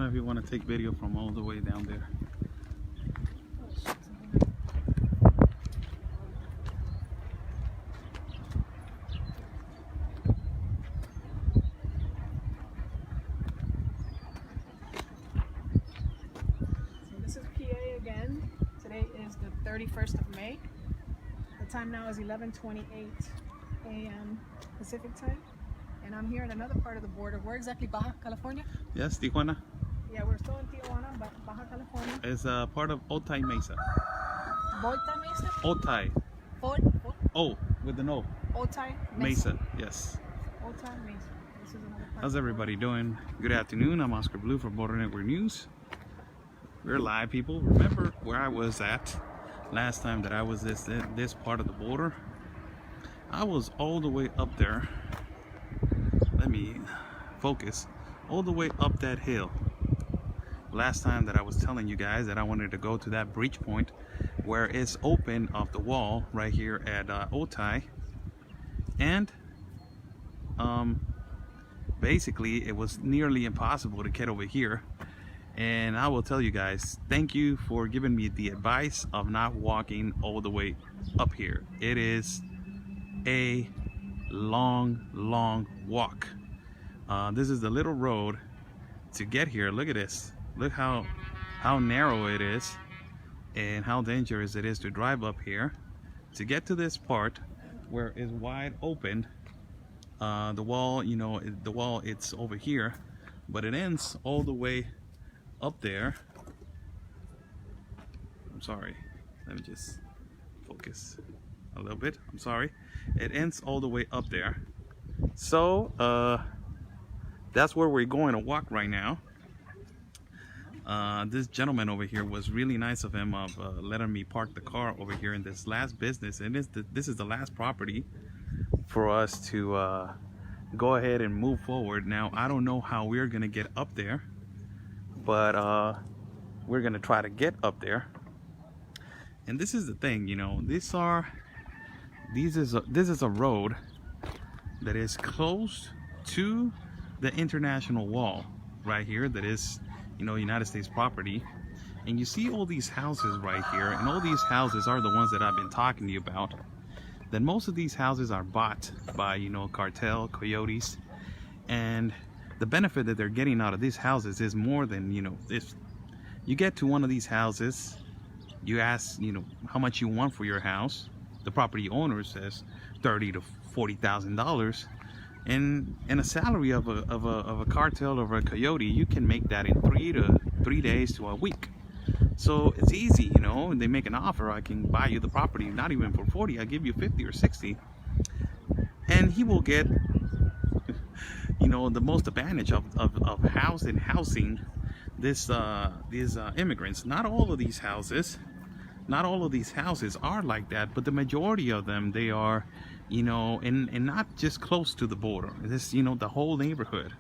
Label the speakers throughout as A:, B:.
A: if you want to take video from all the way down there.
B: So this is PA again. Today is the 31st of May. The time now is 11:28 a.m. Pacific time. And I'm here in another part of the border. Where exactly? Baja California?
A: Yes, Tijuana
B: Yeah, we're still in Tijuana, but Baja California.
A: is part of Otay Mesa.
B: Volta Mesa?
A: Otay. O with an O.
B: Otay
A: Mesa. Yes.
B: Otay Mesa. This is another part.
A: How's everybody doing? Good afternoon. I'm Oscar Blue for Border Network News. We're live, people. Remember where I was at last time that I was this part of the border? I was all the way up there. Let me focus. All the way up that hill. Last time that I was telling you guys that I wanted to go to that breach point where it's open off the wall right here at Otay, and basically it was nearly impossible to get over here. And I will tell you guys, thank you for giving me the advice of not walking all the way up here. It is a long walk. This is the little road to get here. Look at this. Look how narrow it is and how dangerous it is to drive up here. To get to this part where it's wide open, the wall, you know, the wall, it's over here, but it ends all the way up there. I'm sorry, let me just focus a little bit. I'm sorry. It ends all the way up there. So that's where we're going to walk right now. This gentleman over here was really nice of him of letting me park the car over here in this last business, and this is the last property for us to go ahead and move forward. Now I don't know how we're gonna get up there, but we're gonna try to get up there. And this is the thing, you know, this is a road that is close to the international wall right here, that is, you know, United States property. And you see all these houses right here, and all these houses are the ones that I've been talking to you about. Then most of these houses are bought by, you know, cartel, coyotes, and the benefit that they're getting out of these houses is more than, you know, if you get to one of these houses, you ask, you know, how much you want for your house. The property owner says $30,000 to $40,000, and a salary of a cartel or a coyote, you can make that in 3 days to a week. So it's easy, you know. And they make an offer, I can buy you the property, not even for 40, I give you 50 or 60, and he will get, you know, the most advantage of housing these immigrants. Not all of these houses are like that, but the majority of them, they are, you know, and not just close to the border. This, you know, the whole neighborhood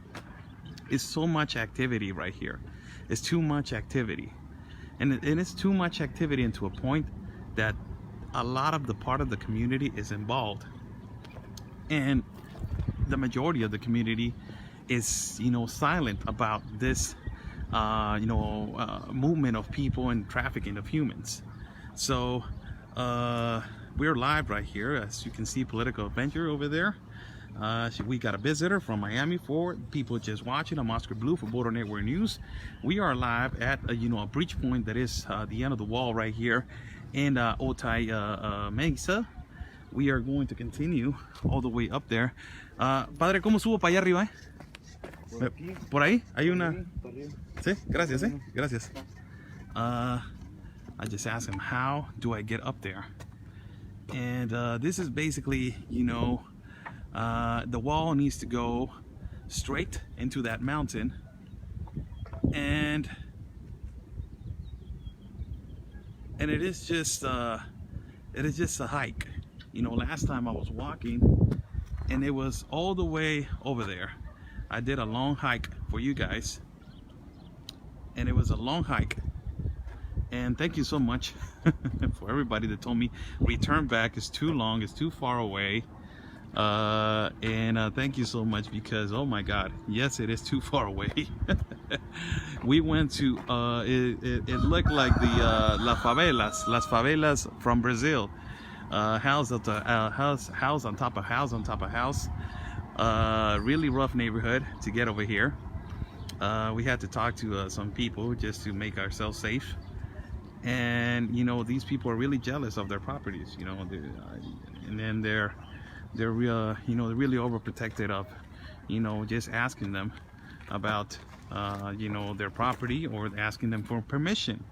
A: is so much activity right here. It's too much activity, and it's too much activity into a point that a lot of the part of the community is involved, and the majority of the community is, you know, silent about this movement of people and trafficking of humans. So we're live right here, as you can see. Political Adventure over there. We got a visitor from Miami. For people just watching, I'm Oscar Blue for Border Network News. We are live at a breach point that is the end of the wall right here in Otay Mesa. We are going to continue all the way up there. Padre, ¿cómo subo para allá arriba? Por ahí hay una. Sí, gracias, gracias. I just asked him, how do I get up there? And this is basically, you know, the wall needs to go straight into that mountain, and it is just a hike. You know, last time I was walking and it was all the way over there. I did a long hike for you guys, and it was a long hike. And thank you so much for everybody that told me return back is too long, it's too far away. And thank you so much, because oh my god, yes, it is too far away. We went to it looked like the las favelas from Brazil, house on top of house on top of house. Really rough neighborhood to get over here. We had to talk to some people just to make ourselves safe. And you know, these people are really jealous of their properties, you know, and then they're you know, really overprotected of, you know, just asking them about you know, their property, or asking them for permission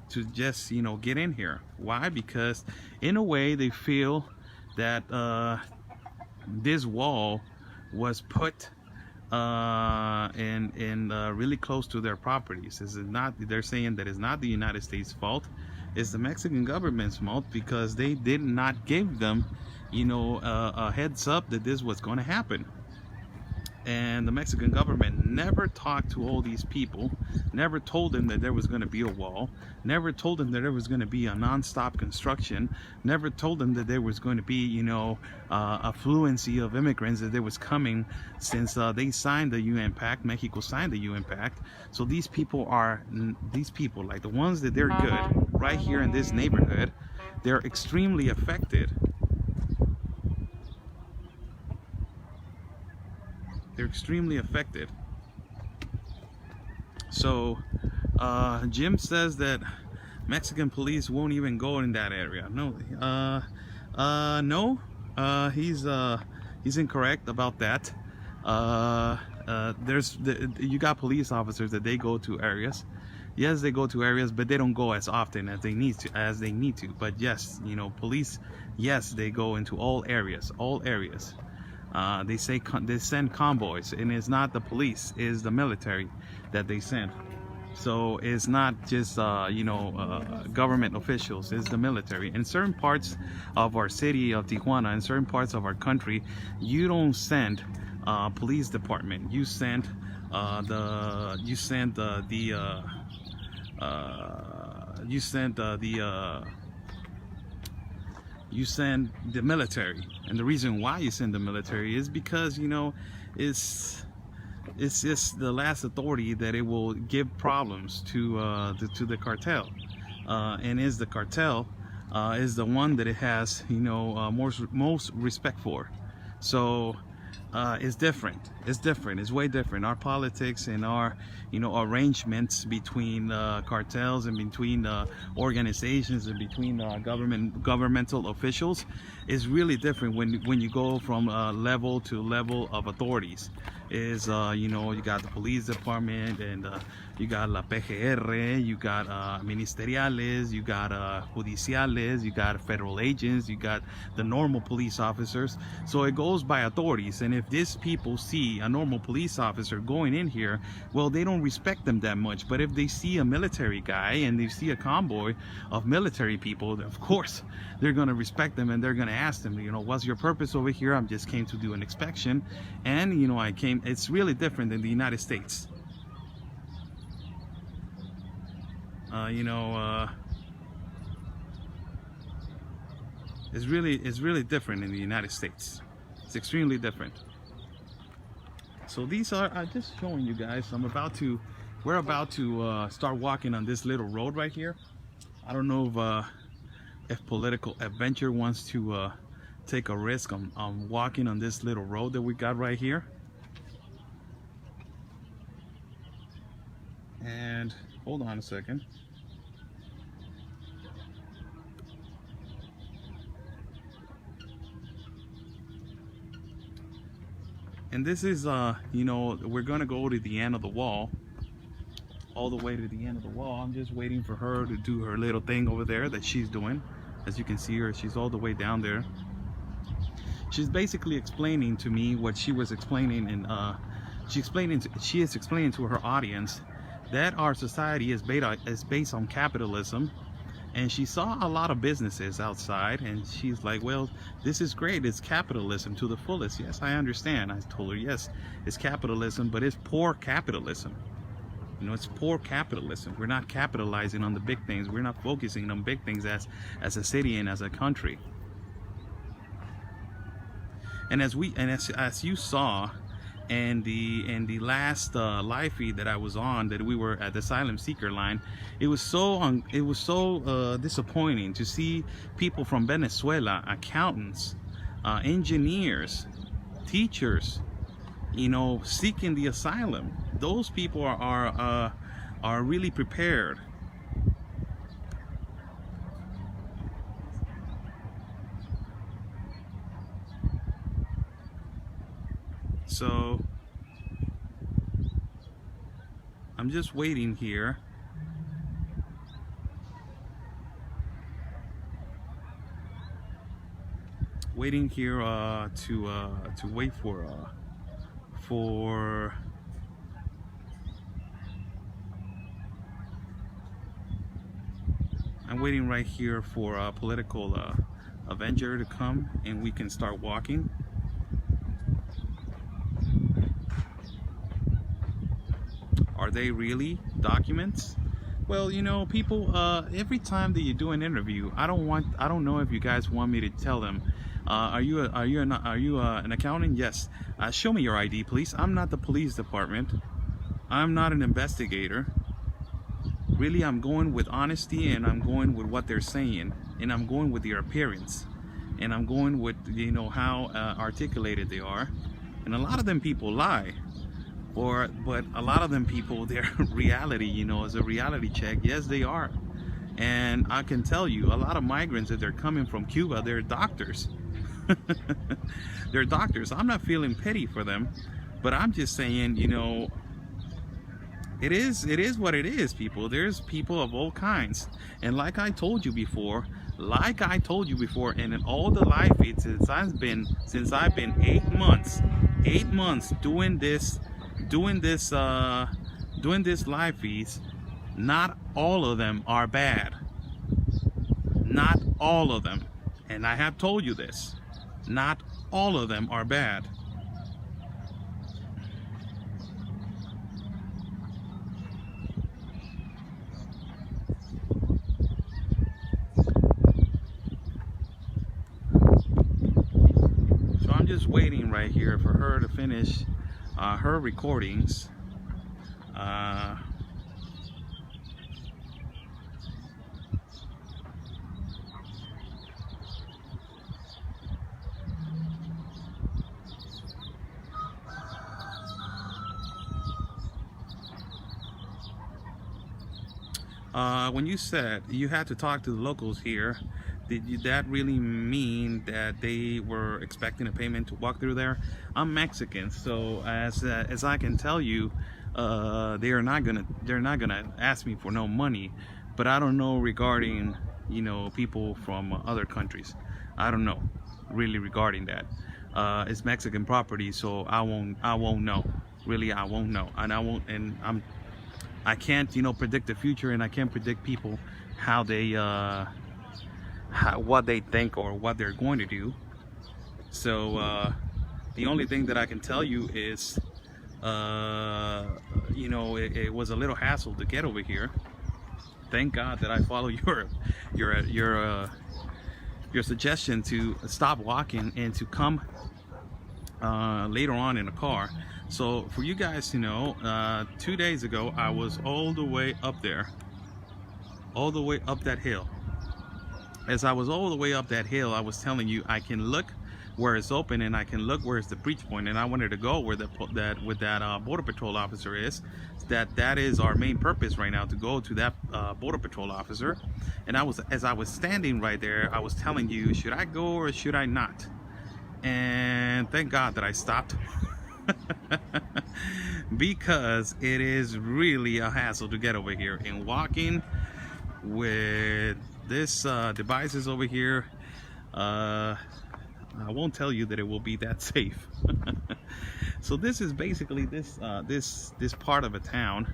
A: to just, you know, get in here. Why? Because in a way they feel that this wall was put in really close to their properties. Is it not? They're saying that it's not the United States' fault, it's the Mexican government's fault, because they did not give them, you know, a heads up that this was going to happen. And the Mexican government never talked to all these people, never told them that there was going to be a wall, never told them that there was going to be a non-stop construction, never told them that there was going to be, you know, affluency of immigrants, that there was coming since they signed the UN Pact. Mexico signed the UN Pact. So these people, like the ones that they're good right here in this neighborhood, they're extremely affected. They're extremely affected. So Jim says that Mexican police won't even go in that area. No, he's incorrect about that. You got police officers that they go to areas. Yes, they go to areas, but they don't go as often as they need to. But yes, you know, police, yes, they go into all areas. They say they send convoys, and it's not the police, it's the military that they send. So it's not just you know, government officials, it's the military. In certain parts of our city of Tijuana, in certain parts of our country, you don't send police department. You send you send the military. And the reason why you send the military is because, you know, it's just the last authority that it will give problems to the cartel, and is the cartel is the one that it has, you know, most respect for. So it's different. It's way different. Our politics and our, you know, arrangements between cartels and between organizations and between governmental officials is really different when you go from level to level of authorities. Is you know, you got the police department, and you got la PGR, you got ministeriales, you got judiciales, you got federal agents, you got the normal police officers. So it goes by authorities. And if these people see a normal police officer going in here, well, they don't respect them that much. But if they see a military guy and they see a convoy of military people, of course they're going to respect them, and they're going to ask them, you know, what's your purpose over here? I just came to do an inspection, and you know, it's really different than the United States. You know, it's really different in the United States. It's extremely different. So these are, I'm just showing you guys. We're about to start walking on this little road right here. I don't know if Political Adventure wants to take a risk on walking on this little road that we got right here. And hold on a second. And this is you know, we're gonna go to the end of the wall, all the way to the end of the wall. I'm just waiting for her to do her little thing over there that she's doing. As you can see her, she's all the way down there. She's basically explaining to me what she was explaining, and she is explaining to her audience that our society is based on capitalism. And she saw a lot of businesses outside, and she's like, well, this is great, it's capitalism to the fullest. Yes, I understand. I told her, yes, it's capitalism, but it's poor capitalism. You know, it's poor capitalism. We're not capitalizing on the big things. We're not focusing on big things as a city and as a country. And as you saw in the last live feed that I was on, that we were at the asylum seeker line, it was so disappointing to see people from Venezuela, accountants, engineers, teachers, you know, seeking the asylum. Those people are really prepared. So I'm just waiting here. Waiting here to wait for I'm waiting right here for a political avenger to come and we can start walking. Are they really documents? Well, you know, people, every time that you do an interview, I don't know if you guys want me to tell them, are you an accountant? Yes. Show me your ID, please. I'm not the police department. I'm not an investigator. Really, I'm going with honesty, and I'm going with what they're saying, and I'm going with their appearance, and I'm going with, you know, how articulated they are. And a lot of them people lie. But a lot of them people, their reality, you know, is a reality check. Yes, they are. And I can tell you, a lot of migrants, if they're coming from Cuba, they're doctors. They're doctors. I'm not feeling pity for them, but I'm just saying, you know, it is what it is, people. There's people of all kinds. And like I told you before, and in all the live feeds since I've been 8 months doing this live feeds, not all of them are bad. Not all of them. And I have told you this. Not all of them are bad. So I'm just waiting right here for her to finish her recordings. When you said you had to talk to the locals here, did that really mean that they were expecting a payment to walk through there? I'm Mexican, so as I can tell you, they're not gonna ask me for no money. But I don't know regarding, you know, people from other countries. I don't know really regarding that. It's Mexican property, so I won't know. Really, I won't know, and I can't, you know, predict the future, and I can't predict people how they what they think or what they're going to do. So the only thing that I can tell you is, you know, it was a little hassle to get over here. Thank God that I follow your suggestion to stop walking and to come later on in a car. So for you guys to know, 2 days ago I was all the way up there, all the way up that hill. As I was all the way up that hill, I was telling you I can look where it's open and I can look where it's the breach point, and I wanted to go where that border patrol officer is. That is our main purpose right now, to go to that border patrol officer. And as I was standing right there, I was telling you, should I go or should I not? And thank God that I stopped. Because it is really a hassle to get over here, and walking with this devices over here, I won't tell you that it will be that safe. So this is basically this part of a town.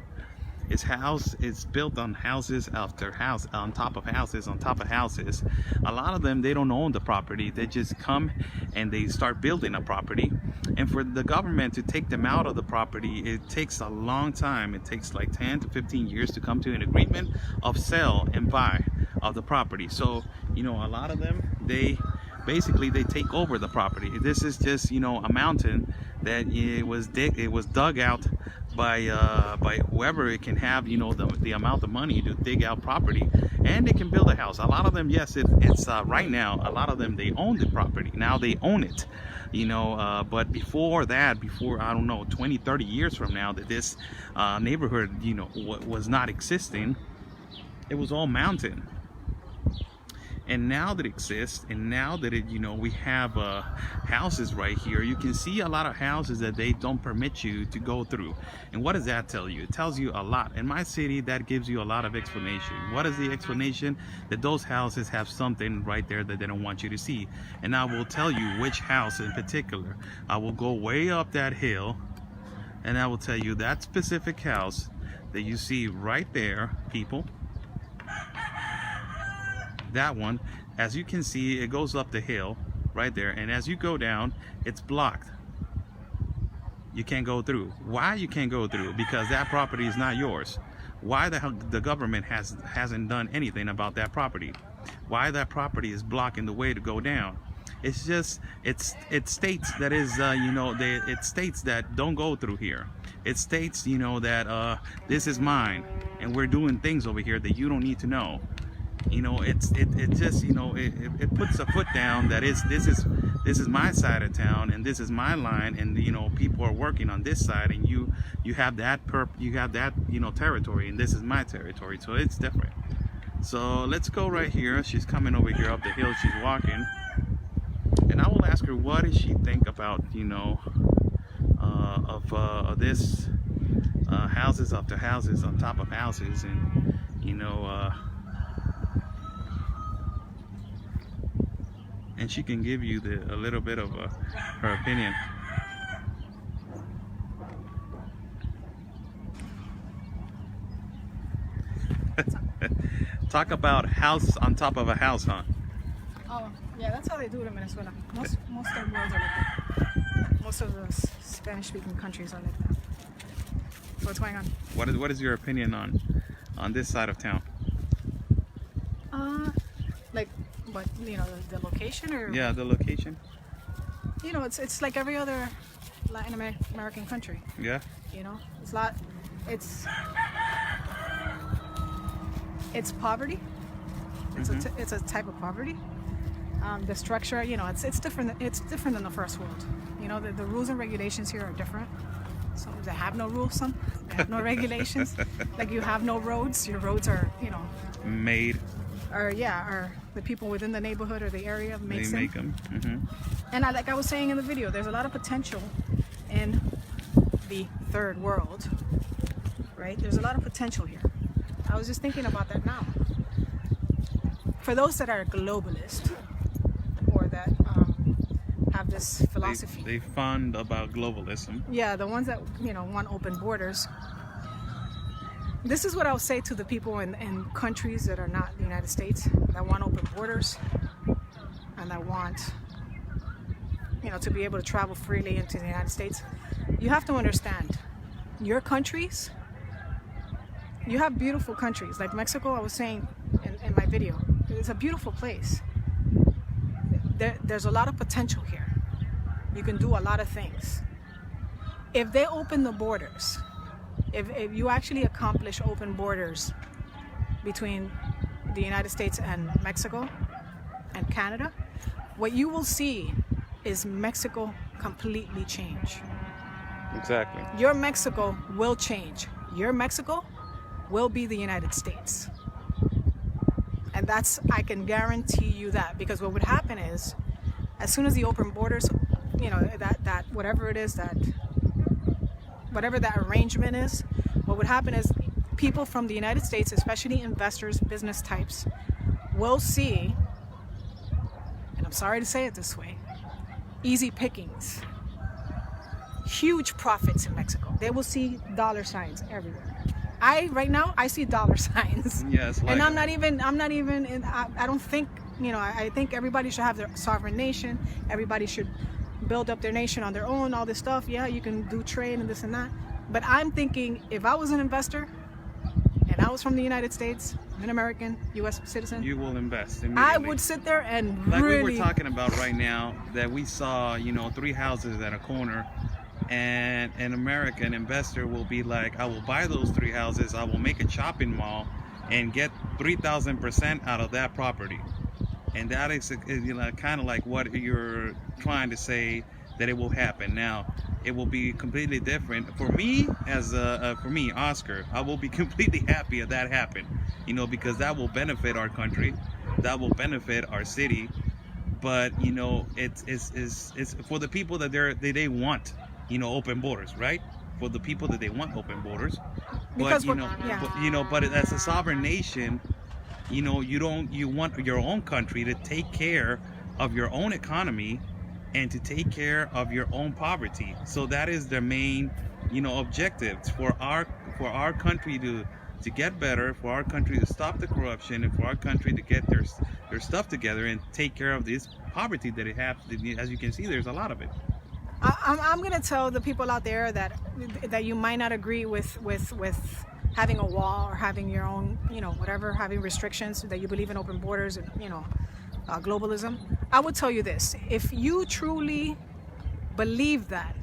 A: It's built on houses after house, on top of houses, on top of houses. A lot of them, they don't own the property. They just come and they start building a property. And for the government to take them out of the property, it takes a long time. It takes like 10 to 15 years to come to an agreement of sell and buy of the property. So, you know, a lot of them, they basically they take over the property. This is just, you know, a mountain that it was dug out by whoever it can have, you know, the amount of money to dig out property, and they can build a house. A lot of them, yes, it's right now, a lot of them, they own the property. Now they own it, you know, but before that, before, I don't know, 20-30 years from now, that this neighborhood, you know, was not existing, it was all mountain. And now that it exists, and now that it, you know, we have houses right here, you can see a lot of houses that they don't permit you to go through. And what does that tell you? It tells you a lot. In my city, that gives you a lot of explanation. What is the explanation? That those houses have something right there that they don't want you to see. And I will tell you which house in particular. I will go way up that hill, and I will tell you that specific house that you see right there, people. That one, as you can see, it goes up the hill right there, and as you go down, it's blocked. You can't go through. Why you can't go through? Because that property is not yours. Why the hell the government hasn't done anything about that property? Why that property is blocking the way to go down? It's just, it states that is, you know, it states that don't go through here. It states, you know, that this is mine, and we're doing things over here that you don't need to know. You know, it just, you know, it puts a foot down that this is my side of town, and this is my line, and, you know, people are working on this side, and you have that you know, territory, and this is my territory, so it's different. So let's go right here. She's coming over here up the hill. She's walking, and I will ask her what does she think about, you know, of this houses after houses on top of houses, and, you know, and she can give you a little bit of her opinion. Talk about house on top of a house, huh?
B: Oh, yeah, that's how they do it in Venezuela. Most of the worlds are like that. Most of the Spanish-speaking countries are like that. So what's going on?
A: What is your opinion on this side of town?
B: Like, what, you know, the location, or?
A: Yeah, the location.
B: You know, it's like every other Latin American country.
A: Yeah.
B: You know, it's poverty. It's a type of poverty. The structure, you know, it's different. It's different than the first world. You know, the rules and regulations here are different. Some they have no rules. Some they have no regulations. Like, you have no roads. Your roads are, you know,
A: made.
B: Or the people within the neighborhood or the area makes
A: they make them.
B: And like I was saying in the video, there's a lot of potential in the third world, right? There's a lot of potential here. I was just thinking about that now. For those that are globalist, or that have this philosophy,
A: they fond about globalism.
B: Yeah, the ones that, you know, want open borders. This is what I'll say to the people in countries that are not the United States, that want open borders, and that want, you know, to be able to travel freely into the United States. You have to understand, your countries, you have beautiful countries. Like Mexico, I was saying in my video, it's a beautiful place. There's a lot of potential here. You can do a lot of things. If they open the borders, if you actually accomplish open borders between the United States and Mexico and Canada, what you will see is Mexico completely change.
A: Exactly.
B: Your Mexico will change. Your Mexico will be the United States. And that's, I can guarantee you that, because what would happen is, as soon as the open borders, you know, that whatever it is, that whatever that arrangement is, what would happen is people from the United States, especially investors, business types, will see, and I'm sorry to say it this way, easy pickings, huge profits in Mexico. They will see dollar signs everywhere. Right now I see dollar signs.
A: Yes. Like,
B: and I'm not even I don't think, you know, I think everybody should have their sovereign nation. Everybody should build up their nation on their own, all this stuff. Yeah, you can do trade and this and that. But I'm thinking, if I was an investor and I was from the United States, an American, U.S. citizen,
A: You will invest
B: I
A: immediately.
B: would sit there and
A: Like
B: really.
A: we were talking about right now, that we saw, 3 houses at a corner, and an American investor will be like, I will buy those 3 houses, I will make a shopping mall and get 3,000% out of that property. And that is, kind of like what you're trying to say, that it will happen. Now, it will be completely different. For me, for me, Oscar, I will be completely happy if that happened, because that will benefit our country, that will benefit our city. But it's for the people that they want, open borders, right? For the people that they want open borders.
B: Because
A: But
B: yeah.
A: but as a sovereign nation, you want your own country to take care of your own economy and to take care of your own poverty. So that is the main, objective for our country to get better, for our country to stop the corruption, and for our country to get their stuff together and take care of this poverty that it has. As you can see, there's a lot of it.
B: I'm gonna tell the people out there that you might not agree with having a wall or having your own, whatever, having restrictions, that you believe in open borders and globalism. I would tell you this: if you truly believe that,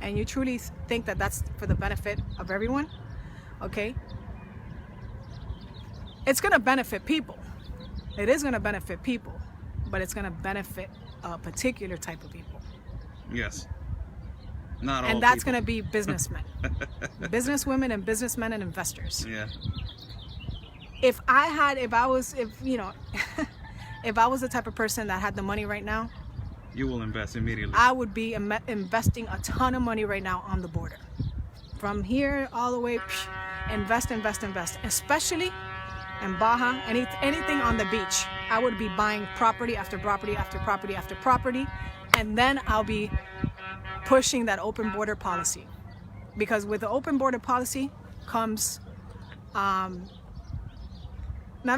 B: and you truly think that that's for the benefit of everyone, okay, it's gonna benefit people. It is gonna benefit people, but it's gonna benefit a particular type of people.
A: Yes. Not all
B: And that's
A: people.
B: going to be businessmen, businesswomen, and businessmen and investors.
A: Yeah.
B: If I was the type of person that had the money right now,
A: You will invest immediately.
B: I would be investing a ton of money right now on the border. From here all the way, invest, especially in Baja, anything on the beach. I would be buying property after property after property after property, and then I'll be pushing that open border policy, because with the open border policy comes not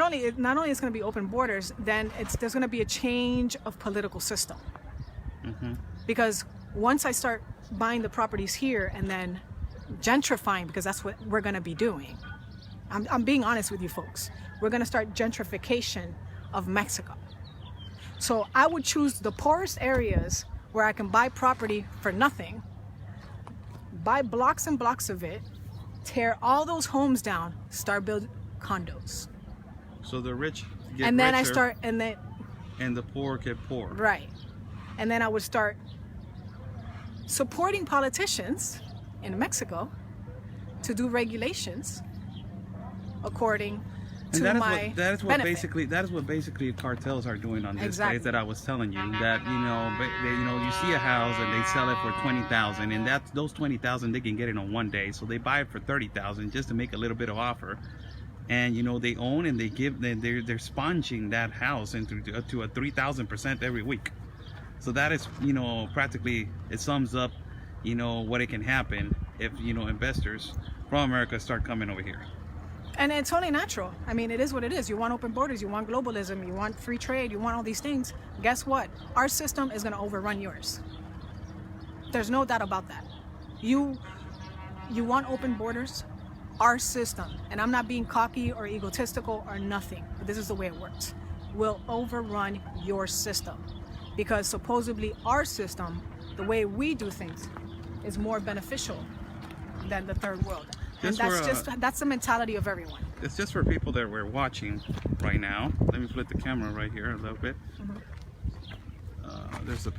B: only it's going to be open borders, then there's going to be a change of political system. Because once I start buying the properties here and then gentrifying, because that's what we're going to be doing, I'm being honest with you folks, we're going to start gentrification of Mexico. So I would choose the poorest areas where I can buy property for nothing, buy blocks and blocks of it, tear all those homes down, start building condos.
A: So the rich get
B: And then
A: richer,
B: and
A: the poor get poor.
B: right. And then I would start supporting politicians in Mexico to do regulations according to my
A: that is what
B: benefit.
A: basically cartels are doing on this
B: Exactly.
A: place that I was telling you, that you see a house and they sell it for 20,000, and those 20,000 they can get it on one day, so they buy it for 30,000 just to make a little bit of offer, and they own and they're sponging that house into to a 3,000% every week. So that is practically, it sums up what it can happen if investors from America start coming over here.
B: And it's only natural. I mean, it is what it is. You want open borders, you want globalism, you want free trade, you want all these things. Guess what? Our system is going to overrun yours. There's no doubt about that. You want open borders? Our system, and I'm not being cocky or egotistical or nothing, but this is the way it works, will overrun your system. Because supposedly our system, the way we do things, is more beneficial than the third world. And that's the mentality of everyone.
A: It's just for people that we're watching right now. Let me flip the camera right here a little bit. There's a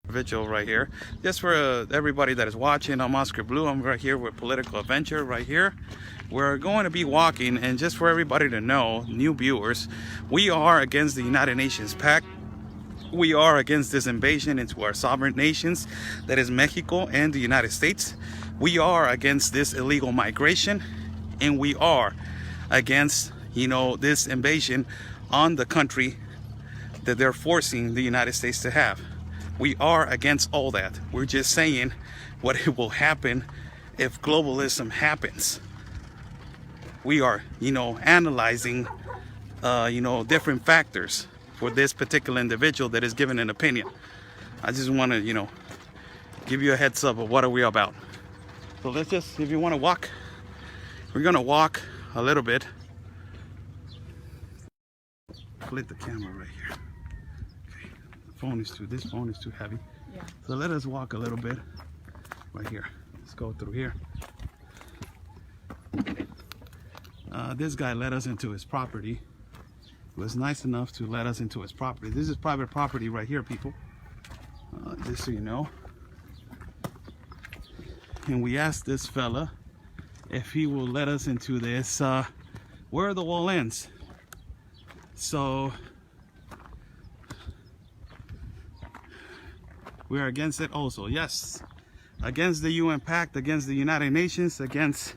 A: vigil right here. Just for everybody that is watching, I'm Oscar Blue. I'm right here with Political Adventure right here. We're going to be walking, and just for everybody to know, new viewers, we are against the United Nations Pact. We are against this invasion into our sovereign nations, that is Mexico and the United States. We are against this illegal migration, and we are against, this invasion on the country that they're forcing the United States to have. We are against all that. We're just saying what it will happen if globalism happens. We are, analyzing, different factors for this particular individual that is giving an opinion. I just want to, give you a heads up of what are we about. So let's just, if you want to walk, we're going to walk a little bit. Flip the camera right here. Okay. This phone is too heavy.
B: Yeah.
A: So let us walk a little bit right here. Let's go through here. This guy let us into his property. He was nice enough to let us into his property. This is private property right here, people. Just so you know. And we asked this fella if he will let us into this, where the wall ends. So we are against it also. Yes, against the UN Pact, against the United Nations, against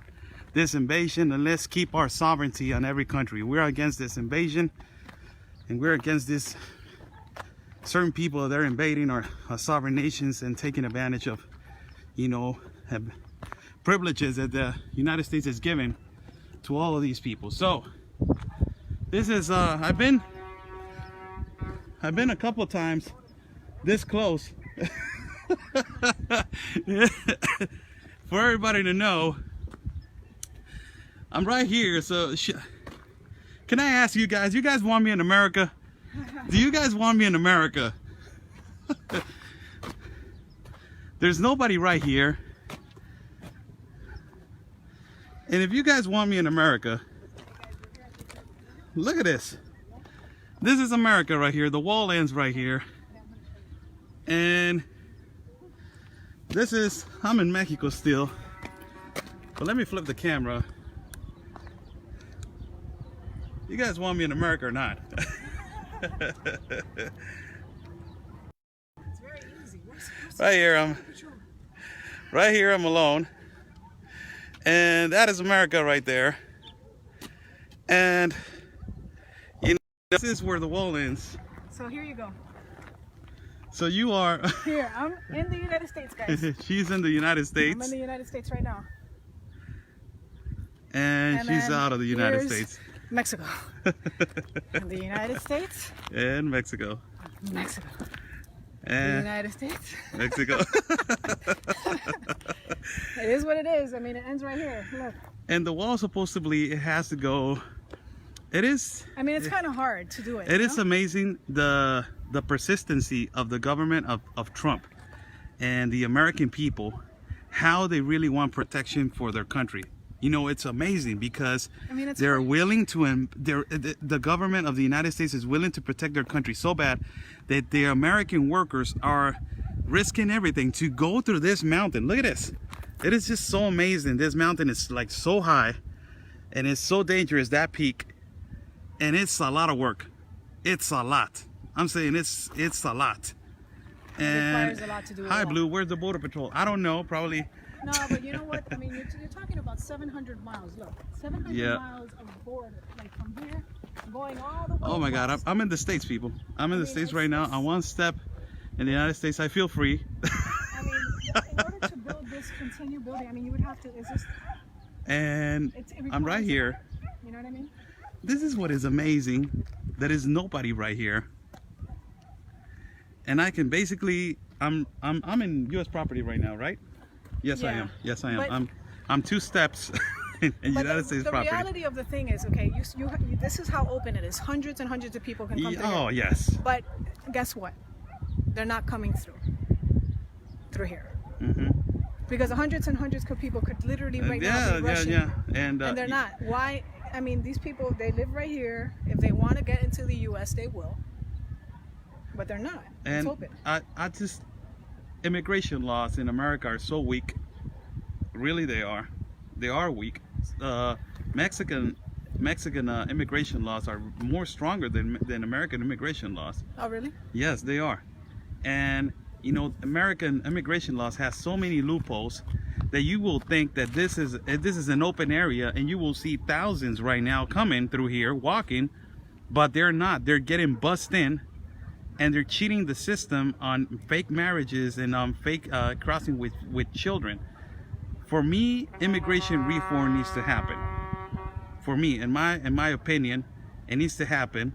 A: this invasion, and let's keep our sovereignty on every country. We're against this invasion, and we're against this certain people that are invading our sovereign nations and taking advantage of, you know, privileges that the United States has given to all of these people. So this is I've been a couple times this close for everybody to know. I'm right here. So can I ask you guys want me in America? Do you guys want me in America? There's nobody right here. And if you guys want me in America, look at this. This is America right here. The wall ends right here. And this is, I'm in Mexico still. But let me flip the camera. You guys want me in America or not?
B: It's very easy.
A: Right here I'm alone. And that is America right there. And you know, this is where the wall ends.
B: So here you go.
A: So you are
B: Here, I'm in the United States, guys.
A: she's in the United
B: I'm
A: States.
B: in the United States right now.
A: And she's
B: then
A: out of the United
B: here's
A: States.
B: Mexico. In the United States.
A: And Mexico.
B: Mexico. The
A: And
B: United States.
A: Mexico.
B: It is what it is. I mean, it ends right here. Look.
A: And the wall supposedly it has to go. It is.
B: I mean, it's kind of hard to do it.
A: It
B: you
A: is
B: know?
A: amazing the persistency of the government of Trump and the American people, how they really want protection for their country. You know, it's amazing because
B: I mean, it's
A: they're
B: hard.
A: willing to, the government of the United States is willing to protect their country so bad that the American workers are risking everything to go through this mountain. Look at this. It is just so amazing. This mountain is like so high and it's so dangerous, that peak. And it's a lot of work. It's a lot. I'm saying it's a lot. And
B: requires a lot to do it
A: hi,
B: alone.
A: Blue. Where's the border patrol? I don't know. Probably.
B: No, but you know what? I mean, you're talking about 700 miles. Look, 700
A: Yeah.
B: miles of border, like from here, going all the way.
A: Oh my God.
B: west.
A: I'm in the States, people. I'm in the
B: mean,
A: States
B: it's-
A: right now.
B: it's-
A: On one step in the United States, I feel free.
B: I mean, in order to build this, continue building, I mean, you would have to. It's just.
A: And
B: It
A: I'm right
B: requires-
A: here.
B: You know what I mean?
A: This is what is amazing. There is nobody right here. And I can basically, I'm in U.S. property right now, right? Yes, I
B: Yeah.
A: am. Yes, I am.
B: But-
A: I'm 2 steps in
B: But
A: United States
B: the
A: property.
B: reality of the thing is, okay, you this is how open it is. Hundreds and hundreds of people can come through
A: Oh
B: here.
A: yes.
B: But guess what? They're not coming through here.
A: Hmm.
B: Because hundreds and hundreds of people could literally right now be rushing.
A: And
B: And they're not. Why? I mean, these people, they live right here. If they want to get into the U.S., they will. But they're not. It's
A: And
B: open.
A: I just, immigration laws in America are so weak. Really, they are. They are weak. Mexican immigration laws are more stronger than American immigration laws.
B: Oh, really?
A: Yes, they are. And you know, American immigration laws has so many loopholes that you will think that this is an open area, and you will see thousands right now coming through here walking, but they're not. They're getting bussed in, and they're cheating the system on fake marriages and on fake crossing with children. For me, immigration reform needs to happen. For me, in my opinion, it needs to happen.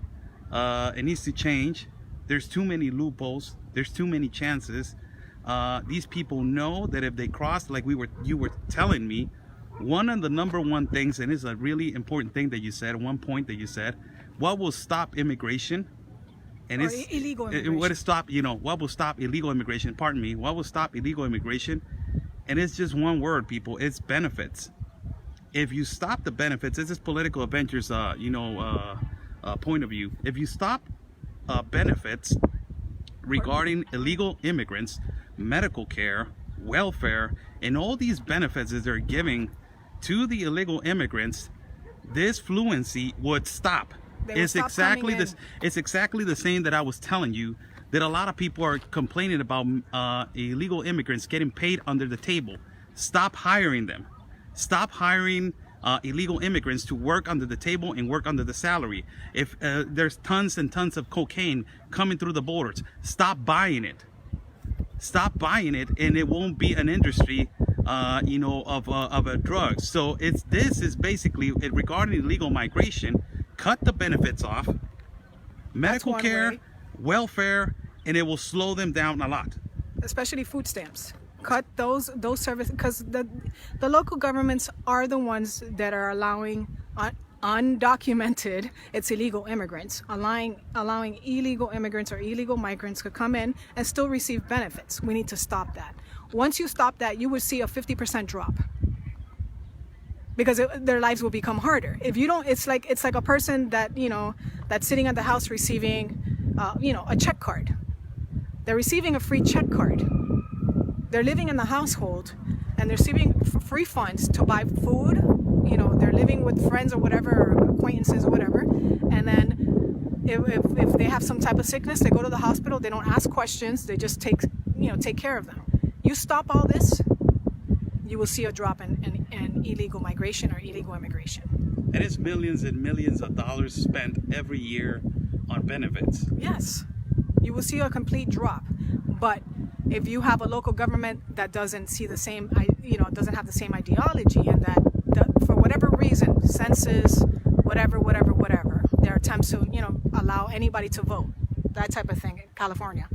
A: It needs to change. There's too many loopholes. There's too many chances. These people know that if they cross, like you were telling me, one of the number one things, and it's a really important thing that you said, one point that you said, what will stop immigration? And
B: Or
A: it's
B: illegal
A: what
B: immigration.
A: will stop, what will stop illegal immigration? Pardon me. What will stop illegal immigration? And it's just one word, people. It's benefits. If you stop the benefits, this is Political Adventures, point of view. If you stop benefits regarding illegal immigrants, medical care, welfare, and all these benefits that they're giving to the illegal immigrants, this fluency would stop.
B: They would
A: It's
B: stop
A: exactly
B: coming
A: this.
B: in.
A: It's exactly the same that I was telling you, that a lot of people are complaining about illegal immigrants getting paid under the table. Stop hiring them. Stop hiring illegal immigrants to work under the table and work under the salary. If there's tons and tons of cocaine coming through the borders, stop buying it. Stop buying it, and it won't be an industry, of a drug. So this is basically regarding illegal migration. Cut the benefits off, medical
B: one
A: care,
B: way.
A: welfare, and it will slow them down a lot.
B: Especially food stamps. Cut those services, because the local governments are the ones that are allowing undocumented, it's illegal immigrants, allowing illegal immigrants or illegal migrants to come in and still receive benefits. We need to stop that. Once you stop that, you will see a 50% drop, because their lives will become harder. If you don't, it's like a person that, that's sitting at the house receiving, a check card. They're receiving a free check card. They're living in the household and they're receiving free funds to buy food. They're living with friends or whatever, or acquaintances or whatever. And then if they have some type of sickness, they go to the hospital. They don't ask questions. They just take care of them. You stop all this, you will see a drop in illegal migration or illegal immigration.
A: And it's millions and millions of dollars spent every year on benefits.
B: Yes, you will see a complete drop. But if you have a local government that doesn't see the same, doesn't have the same ideology, and that for whatever reason, census, whatever, their attempts to, allow anybody to vote, that type of thing in California,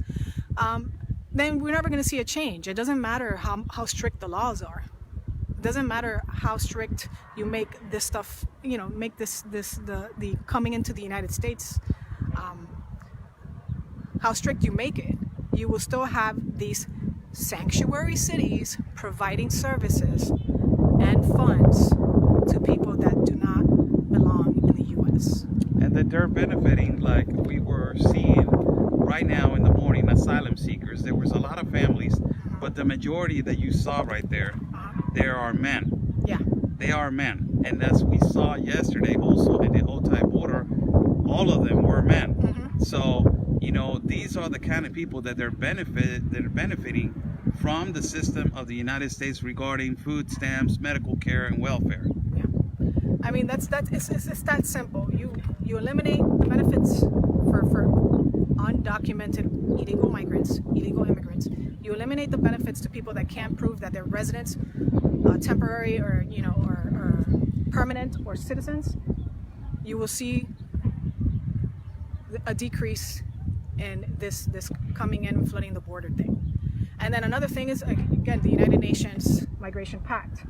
B: then we're never going to see a change. It doesn't matter how strict the laws are. It doesn't matter how strict you make this stuff, make the coming into the United States, how strict you make it. You will still have these sanctuary cities providing services and funds to people that do not belong in the U.S.
A: And that they're benefiting, like we were seeing right now in the morning, asylum seekers. There was a lot of families, but the majority that you saw right there, there are men.
B: Yeah.
A: They are men. And as we saw yesterday also in the Otay border, all of them were men.
B: Mm-hmm.
A: So, these are the kind of people that they're benefiting from the system of the United States regarding food stamps, medical care, and welfare.
B: Yeah. I mean, it's that simple. You eliminate the benefits for undocumented illegal immigrants. You eliminate the benefits to people that can't prove that they're residents, temporary or permanent or citizens. You will see a decrease in this coming in, flooding the border thing. And then another thing is, again, the United Nations Migration Pact.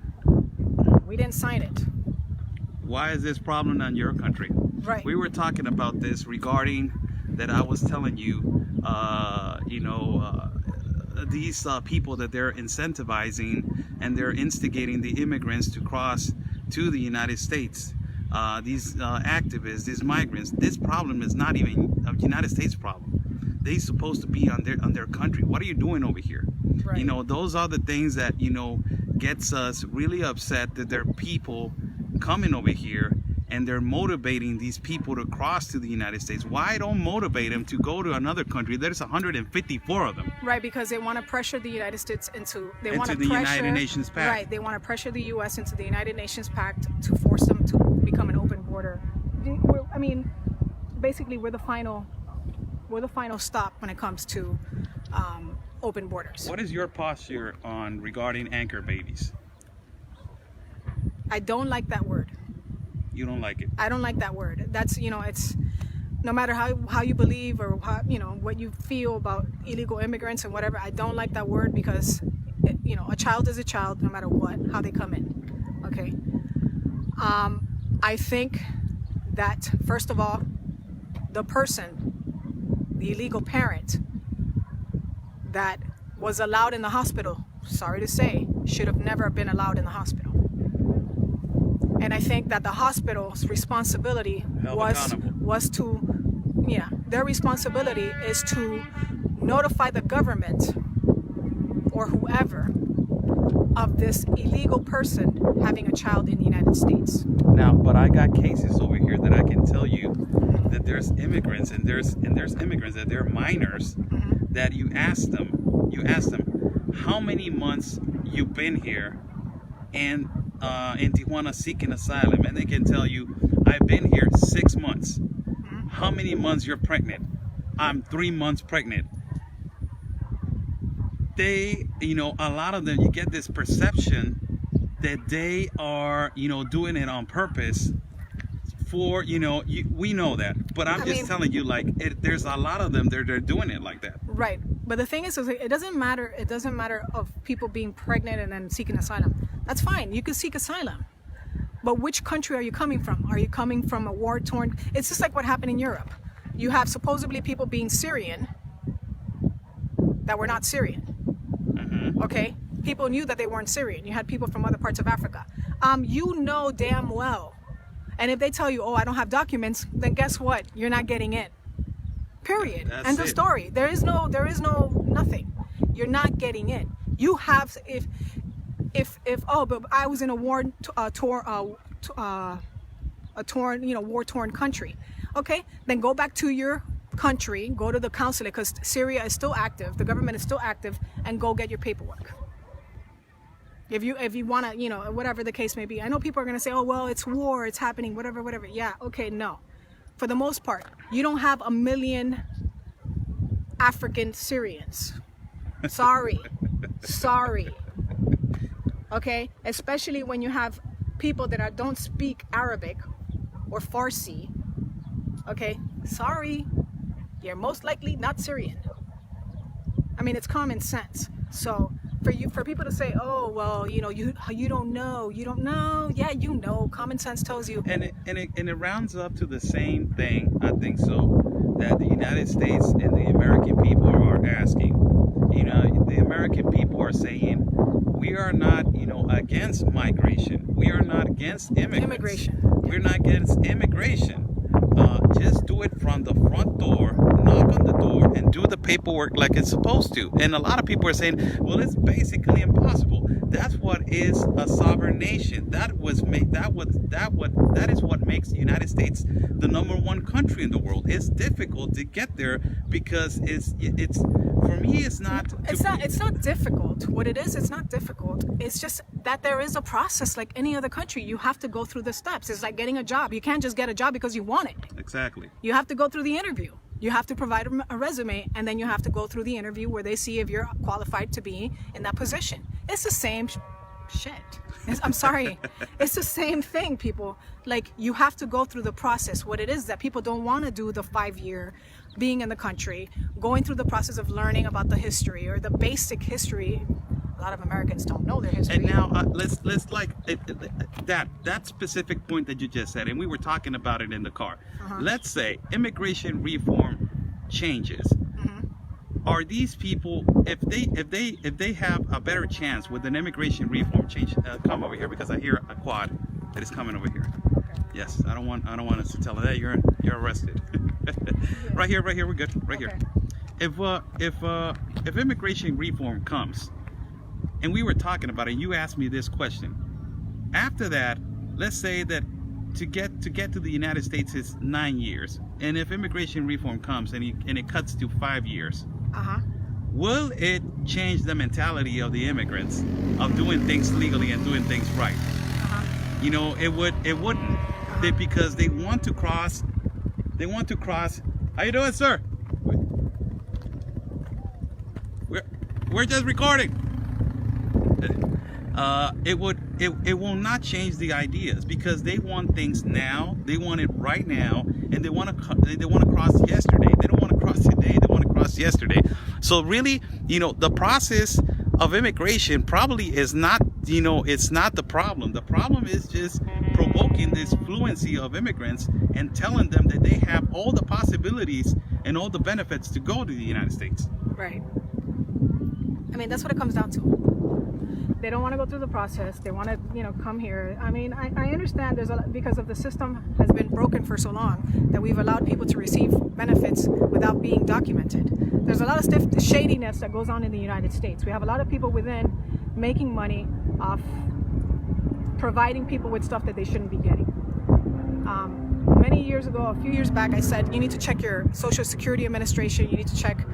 B: We didn't sign it.
A: Why is this problem on your country?
B: Right.
A: We were talking about this regarding that I was telling you, these people that they're incentivizing and they're instigating the immigrants to cross to the United States. These activists, these migrants, this problem is not even a United States problem. They're supposed to be on their country. What are you doing over here?
B: Right.
A: Those are the things that, gets us really upset, that there are people coming over here and they're motivating these people to cross to the United States. Why don't motivate them to go to another country? There's 154 of them.
B: Right, because they want to pressure the United States into
A: the United Nations Pact.
B: Right, they want to pressure the U.S. into the United Nations Pact to force them to become an open border. Basically, we're the final stop when it comes to open borders.
A: What is your posture on regarding anchor babies?
B: I don't like that word.
A: You don't like it?
B: I don't like that word. That's, it's no matter how you believe or how, what you feel about illegal immigrants and whatever. I don't like that word because, a child is a child no matter how they come in. Okay. I think that, first of all, the person, the illegal parent that was allowed in the hospital, sorry to say, should have never been allowed in the hospital. And I think that the hospital's responsibility was to, yeah, their responsibility is to notify the government or whoever of this illegal person having a child in the United States.
A: Now, but I got cases over here that I can tell you that there's immigrants and there's immigrants that they're minors that you ask them how many months you've been here and in Tijuana seeking asylum, and they can tell you, I've been here 6 months. How many months you're pregnant? I'm 3 months pregnant. They, you know, a lot of them, you get this perception that they are, you know, doing it on purpose for, you know, we know that, but I mean, telling you, like, there's a lot of them, they're doing it like that.
B: Right. But the thing is it doesn't matter of people being pregnant and then seeking asylum. That's fine, you can seek asylum, but which country are you coming from? Are you coming from a war-torn? It's just like what happened in Europe. You have supposedly people being Syrian that were not Syrian. Okay, people knew that they weren't Syrian. You had people from other parts of Africa. You know damn well, and if they tell you, oh, I don't have documents, then guess what? You're not getting in. Period. End of story. There is no nothing. You're not getting in. You have, if oh, but I was in a war torn country. Okay, then go back to your country, go to the consulate, because Syria is still active, the government is still active, and go get your paperwork. If you want to, you know, whatever the case may be. I know people are going to say, oh, well, it's war, it's happening, whatever. Yeah, okay, no. For the most part, you don't have 1 million African Syrians. Sorry. Okay, especially when you have people that don't speak Arabic or Farsi. Okay, sorry. You're most likely not Syrian. I mean, it's common sense. So for people to say, oh, well, you know, you don't know, yeah, you know, common sense tells you.
A: And it rounds up to the same thing, I think so, that the United States and the American people are asking. You know, the American people are saying, we are not, you know, against migration. We are not against immigration. We're not against immigration. Just do it from the front door, knock on the door, and do the paperwork like it's supposed to. And a lot of people are saying, well, it's basically impossible. That's what is a sovereign nation. That is what makes the United States the #1 country in the world. It's difficult to get there because it's for me, it's not
B: difficult. What it is, it's not difficult. It's just that there is a process like any other country. You have to go through the steps. It's like getting a job. You can't just get a job because you want it.
A: Exactly.
B: You have to go through the interview. You have to provide a resume, and then you have to go through the interview where they see if you're qualified to be in that position. It's the same shit. I'm sorry. It's the same thing, people. Like, you have to go through the process. What it is that people don't want to do the 5-year being in the country, going through the process of learning about the history or the basic history. A lot of Americans don't know their history.
A: And now let's like that specific point that you just said, and we were talking about it in the car. Let's say immigration reform changes. Are these people, if they have a better chance with an immigration reform change? Come over here, because I hear a quad that is coming over here. Okay. Yes, I don't want us to tell her that you're arrested. Right here, we're good. Right here. If immigration reform comes, and we were talking about it, you asked me this question. After that, let's say that to get to the United States is 9 years, and if immigration reform comes and it cuts to 5 years, will it change the mentality of the immigrants of doing things legally and doing things right? You know, it wouldn't. Because they want to cross. How you doing, sir? We're just recording. It will not change the ideas, because they want things now. They want it right now, and they want to cross yesterday. They don't want to cross today. They want to cross yesterday. So really, you know, the process of immigration probably is not you know, it's not the problem. The problem is just provoking this fluency of immigrants and telling them that they have all the possibilities and all the benefits to go to the United States.
B: Right. I mean, that's what it comes down to. They don't want to go through the process. They want to, you know, come here. I mean, I understand there's a lot, because of the system has been broken for so long that we've allowed people to receive benefits without being documented. There's a lot of shadiness that goes on in the United States. We have a lot of people within making money off providing people with stuff that they shouldn't be getting. Many years ago, a few years back, I said you need to check your Social Security Administration, you need to check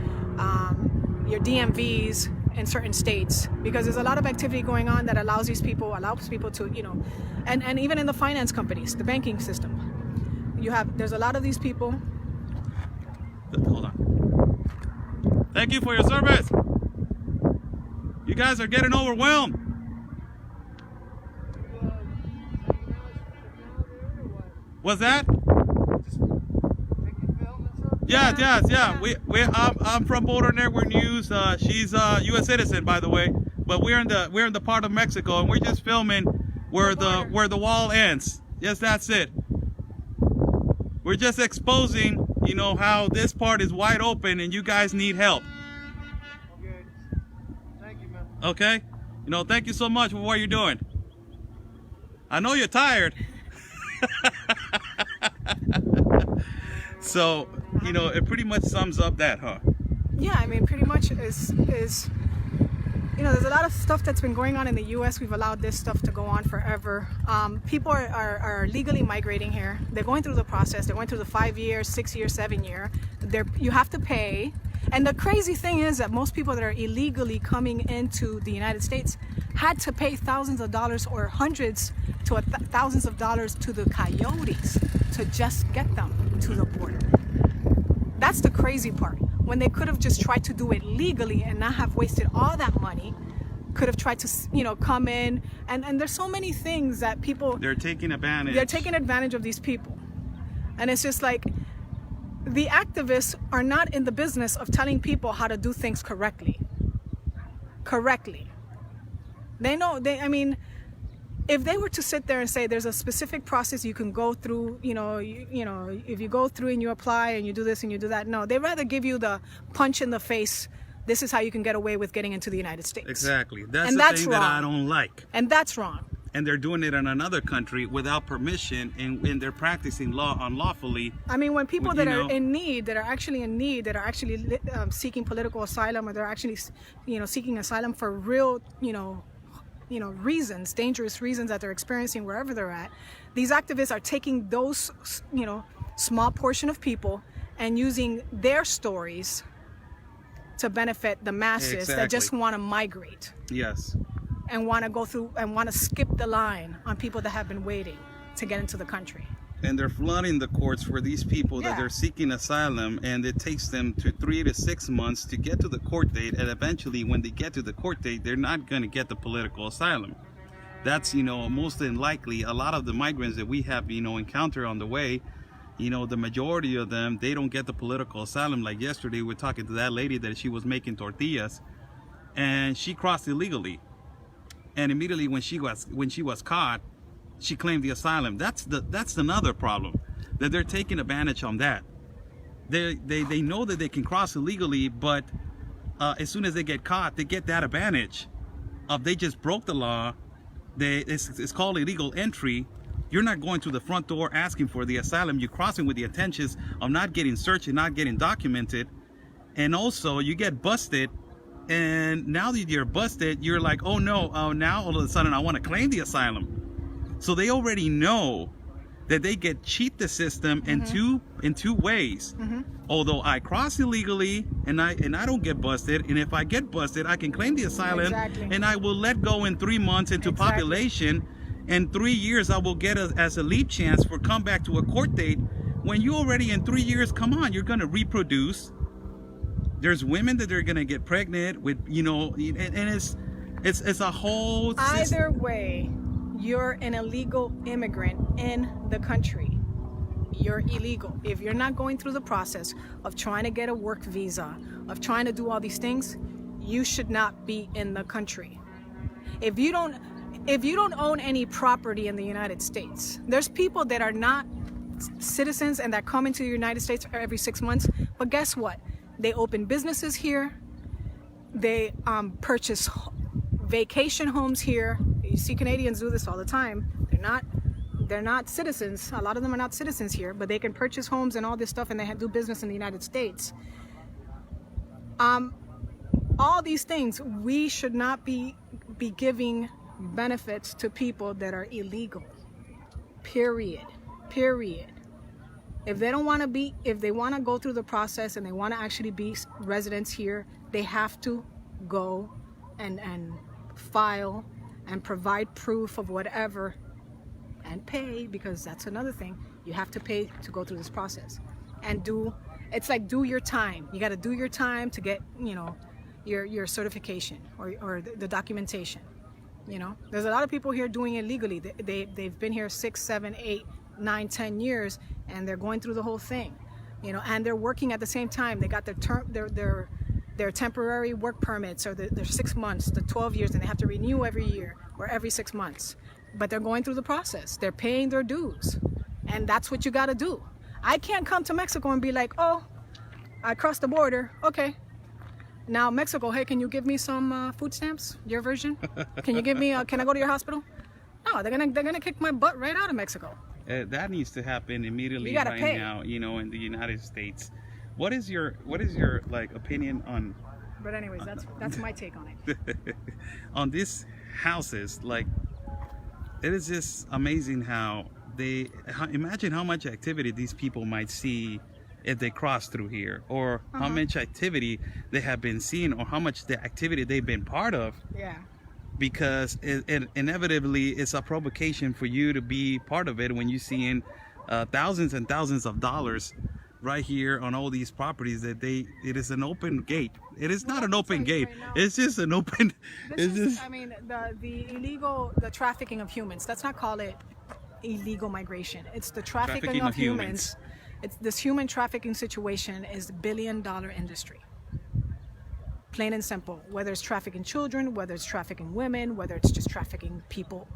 B: your DMVs in certain states, because there's a lot of activity going on that allows people to, you know, and even in the finance companies, the banking system, there's a lot of these people.
A: Hold on. Thank you for your service. You guys are getting overwhelmed. What's that? Yeah. I'm from Border Network News. She's a U.S. citizen, by the way, but we're in the part of Mexico, and we're just filming where the wall ends. Yes, that's it. We're just exposing, you know, how this part is wide open, and you guys need help.
C: Okay. Thank you, man.
A: Okay. You know, thank you so much for what you're doing. I know you're tired. So, you know, it pretty much sums up that, huh?
B: Yeah, I mean, pretty much is you know, there's a lot of stuff that's been going on in the U.S. We've allowed this stuff to go on forever. People are legally migrating here. They're going through the process. They're going through the 5 year, 6 year, 7 year. You have to pay. And the crazy thing is that most people that are illegally coming into the United States had to pay thousands of dollars or hundreds to thousands of dollars to the coyotes to just get them to the border. That's the crazy part. When they could have just tried to do it legally and not have wasted all that money, could have tried to, you know, come in. And there's so many things that people...
A: They're taking advantage.
B: They're taking advantage of these people. And it's just like, the activists are not in the business of telling people how to do things correctly. They know, I mean, if they were to sit there and say there's a specific process you can go through, you know, if you go through and you apply and you do this and you do that, no, they'd rather give you the punch in the face. This is how you can get away with getting into the United States.
A: Exactly. That's the thing that I don't like.
B: And that's wrong.
A: And they're doing it in another country without permission, and they're practicing law unlawfully.
B: I mean, when people that are in need, that are actually seeking political asylum, or they're actually, you know, seeking asylum for real, you know, reasons, dangerous reasons that they're experiencing wherever they're at, these activists are taking those, you know, small portion of people and using their stories to benefit the masses that just want to migrate.
A: Yes.
B: And want to go through and want to skip the line on people that have been waiting to get into the country.
A: And they're flooding the courts for these people that they're seeking asylum, and it takes them to 3 to 6 months to get to the court date, and eventually when they get to the court date, they're not going to get the political asylum. That's, you know, most likely a lot of the migrants that we have, you know, encountered on the way, you know, the majority of them, they don't get the political asylum. Like yesterday, we're talking to that lady that she was making tortillas, and she crossed illegally. And immediately when she was caught, she claimed the asylum. That's another problem, that they're taking advantage on that. They know that they can cross illegally, but as soon as they get caught, they get that advantage of they just broke the law. It's called illegal entry. You're not going to the front door asking for the asylum. You're crossing with the intentions of not getting searched and not getting documented. And also you get busted. And now that you're busted, you're like, oh no, now all of a sudden I want to claim the asylum. So they already know that they get cheat the system in two ways. Although I cross illegally and I don't get busted, and if I get busted, I can claim the asylum, and I will let go in 3 months into population. In 3 years, I will get as a leap chance for come back to a court date. When you already in 3 years, come on, you're gonna reproduce. There's women that are gonna get pregnant with, you know, and it's a whole system.
B: Either way, you're an illegal immigrant in the country. You're illegal. If you're not going through the process of trying to get a work visa, of trying to do all these things, you should not be in the country. If you don't, if you don't own any property in the United States, there's people that are not citizens and that come into the United States every 6 months. But guess what? They open businesses here. They purchase vacation homes here. You see Canadians do this all the time. They're not citizens. A lot of them are not citizens here, but they can purchase homes and all this stuff, and they do business in the United States. All these things, we should not be giving benefits to people that are illegal. Period. If they don't want to be, if they want to go through the process and they want to actually be residents here, they have to go and file and provide proof of whatever and pay, because that's another thing. You have to pay to go through this process and it's like do your time. You got to do your time to get, you know, your certification or the documentation. You know, there's a lot of people here doing it legally. They've been here 6, 7, 8, 9, 10 years, and they're going through the whole thing, you know, and they're working at the same time. They got their temporary work permits, or their 6 months, the 12 years, and they have to renew every year or every 6 months. But they're going through the process. They're paying their dues, and that's what you got to do. I can't come to Mexico and be like, oh, I crossed the border. Okay. Now Mexico, hey, can you give me some food stamps? Your version? Can you give me? Can I go to your hospital? No, they're gonna kick my butt right out of Mexico.
A: That needs to happen immediately
B: You gotta
A: right
B: pay.
A: now. You know, in the United States. What is your like opinion on
B: But anyways, that's my take on it.
A: on these houses? Like, it is just amazing how imagine how much activity these people might see if they cross through here, or how much activity they have been seeing, or how much the activity they've been part of.
B: Yeah.
A: Because it inevitably it's a provocation for you to be part of it when you're seeing thousands and thousands of dollars right here on all these properties that it is an open gate. It is not an open gate.
B: Right now.
A: It's just an open.
B: I mean, the trafficking of humans. Let's not call it illegal migration. It's the trafficking of humans. It's this human trafficking situation is a $1 billion industry. Plain and simple. Whether it's trafficking children, whether it's trafficking women, whether it's just trafficking people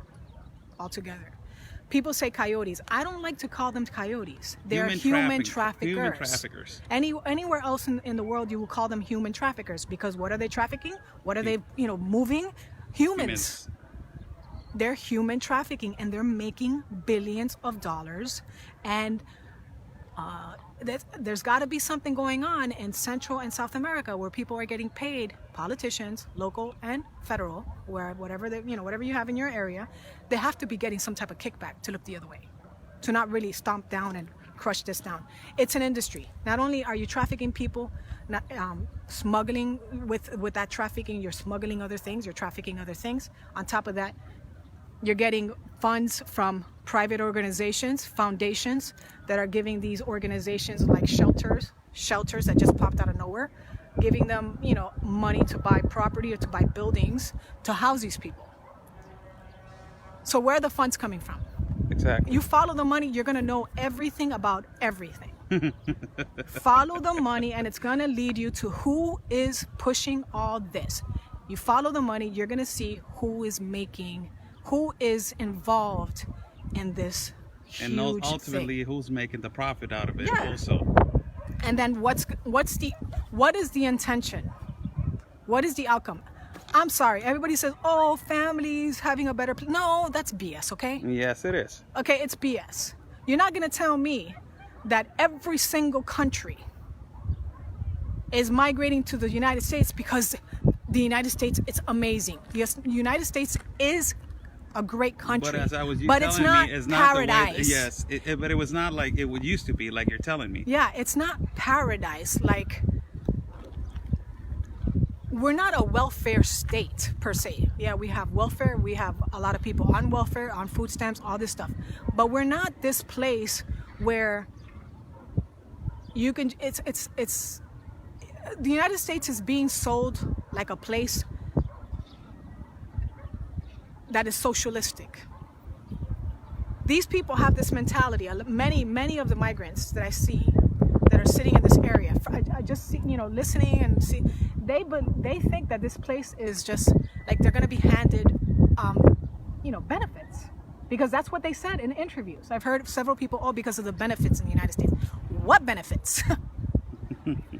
B: altogether. People say coyotes. I don't like to call them coyotes. They're human traffickers.
A: Human traffickers.
B: Anywhere else in the world, you will call them human traffickers, because what are they trafficking? What are they, moving? Humans. They're human trafficking, and they're making billions of dollars. And there's got to be something going on in Central and South America where people are getting paid, politicians, local and federal, whatever you have in your area, they have to be getting some type of kickback to look the other way, to not really stomp down and crush this down. It's an industry. Not only are you trafficking people, not smuggling with that trafficking, you're smuggling other things, you're trafficking other things. On top of that, you're getting funds from private organizations, foundations that are giving these organizations like shelters that just popped out of nowhere, giving them, money to buy property or to buy buildings to house these people. So where are the funds coming from?
A: Exactly.
B: You follow the money, you're going to know everything about everything. Follow the money, and it's going to lead you to who is pushing all this. You follow the money, you're going to see who is involved in this huge
A: and ultimately
B: thing.
A: Who's making the profit out of it also.
B: And then what is the intention? What is the outcome? I'm sorry, everybody says, oh, families having a better no, that's BS, okay?
A: Yes, it is.
B: Okay, it's BS. You're not going to tell me that every single country is migrating to the United States because the United States, it's amazing. Yes, the United States is a great country,
A: but as I was
B: but it's not paradise.
A: But it was not like it would used to be, like you're telling me.
B: Yeah, it's not paradise. Like, we're not a welfare state per se. Yeah, we have welfare. We have a lot of people on welfare, on food stamps, all this stuff. But we're not this place where you can. It's the United States is being sold like a place that is socialistic. These people have this mentality. Many of the migrants that I see that are sitting in this area, I just see, listening and see, they think that this place is just like they're going to be handed benefits. Because that's what they said in interviews. I've heard several people, because of the benefits in the United States. What benefits?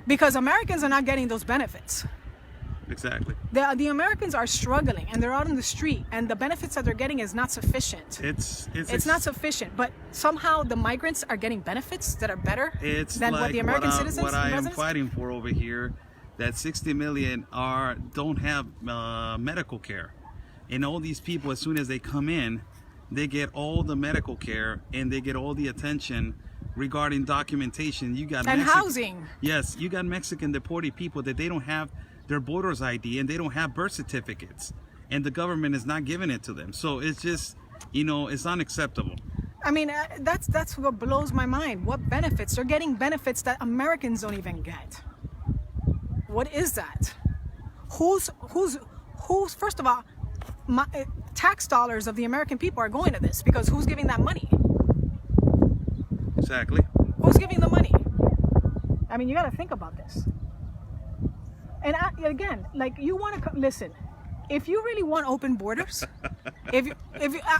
B: Because Americans are not getting those benefits.
A: Exactly.
B: The Americans are struggling, and they're out in the street, and the benefits that they're getting is not sufficient. It's not sufficient, but somehow the migrants are getting benefits that are better than
A: like
B: what the American citizens
A: what I am
B: residents?
A: fighting for over here, that 60 million don't have medical care. And all these people, as soon as they come in, they get all the medical care and they get all the attention regarding documentation. You got
B: and housing.
A: Yes, you got Mexican deported people that they don't have their voter's ID and they don't have birth certificates, and the government is not giving it to them. So it's just, it's unacceptable.
B: I mean, that's what blows my mind. What benefits? They're getting benefits that Americans don't even get. What is that? Who's first of all, tax dollars of the American people are going to this, because who's giving that money?
A: Exactly.
B: Who's giving the money? I mean, you got to think about this. And again, like, you want to listen. If you really want open borders, if you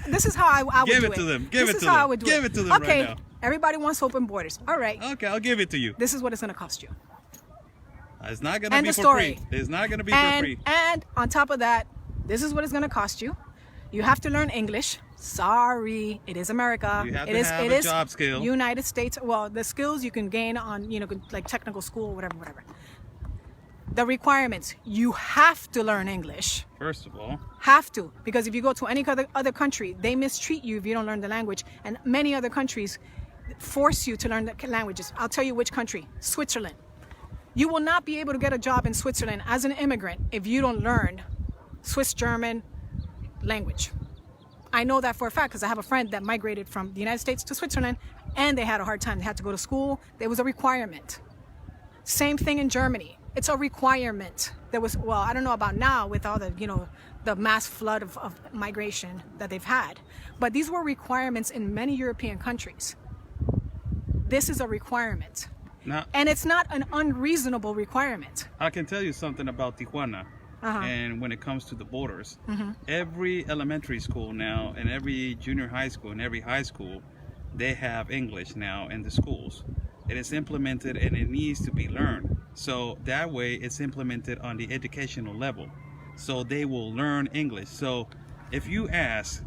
B: this is how I would do it.
A: Give it to them. Give
B: this
A: it
B: is
A: to
B: how
A: them.
B: I would do
A: Give
B: it.
A: it to them
B: Okay,
A: right now.
B: everybody wants open borders. All right.
A: Okay, I'll give it to you.
B: This is what it's going to cost you.
A: It's not going to
B: End
A: be
B: of
A: for
B: story.
A: free. It's not going to be for free.
B: And on top of that, this is what it's going to cost you. You have to learn English. Sorry, it is America.
A: You have
B: it
A: to
B: is,
A: have
B: it
A: a
B: is
A: job skill.
B: United States. Well, the skills you can gain on, like technical school, whatever. The requirements, you have to learn English.
A: First of all.
B: Have to, because if you go to any other country, they mistreat you if you don't learn the language. And many other countries force you to learn the languages. I'll tell you which country. Switzerland. You will not be able to get a job in Switzerland as an immigrant if you don't learn Swiss German language. I know that for a fact because I have a friend that migrated from the United States to Switzerland, and they had a hard time. They had to go to school. There was a requirement. Same thing in Germany. It's a requirement. There was, well, I don't know about now with all the, the mass flood of migration that they've had, but these were requirements in many European countries. This is a requirement.
A: Now,
B: And it's not an unreasonable requirement.
A: I can tell you something about Tijuana. And when it comes to the borders, every elementary school now and every junior high school and every high school, they have English now in the schools. It is implemented and it needs to be learned. So that way it's implemented on the educational level. So they will learn English. So if you ask,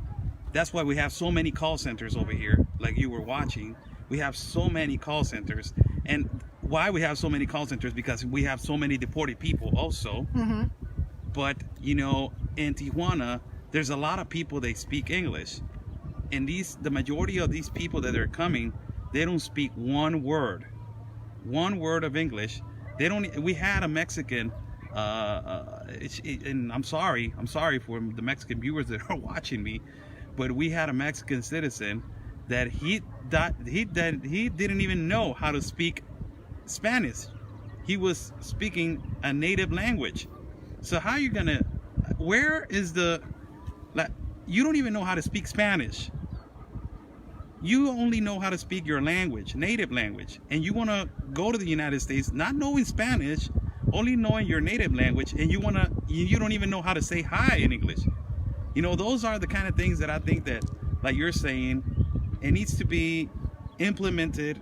A: that's why we have so many call centers over here, like you were watching. We have so many call centers. And why we have so many call centers? Because we have so many deported people also. But, in Tijuana, there's a lot of people that speak English. And the majority of these people that are coming, they don't speak one word of English. We had a Mexican, and I'm sorry for the Mexican viewers that are watching me, but we had a Mexican citizen that he didn't even know how to speak Spanish. He was speaking a native language. So how you gonna, where is you don't even know how to speak Spanish. You only know how to speak your language, native language. And you wanna go to the United States not knowing Spanish, only knowing your native language, and you don't even know how to say hi in English. Those are the kind of things that I think that, like you're saying, it needs to be implemented,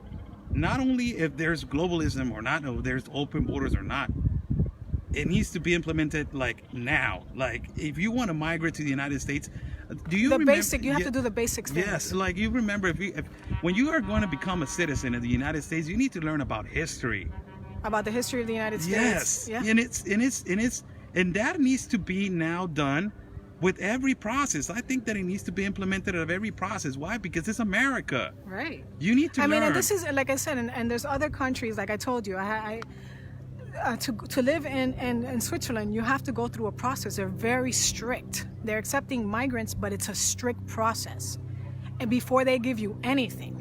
A: not only if there's globalism or not, or there's open borders or not. It needs to be implemented like now. Like if you want to migrate to the United States, do you remember?
B: You have to do the basics.
A: Yes, like you remember when you are going to become a citizen of the United States, you need to learn about history.
B: About the history of the United States.
A: Yes,
B: Yeah.
A: and that needs to be now done with every process. I think that it needs to be implemented of every process. Why? Because it's America.
B: Right.
A: You need to learn.
B: I mean, and this is, like I said, and there's other countries, like I told you, to live in Switzerland, you have to go through a process. They're very strict. They're accepting migrants, but it's a strict process. And before they give you anything,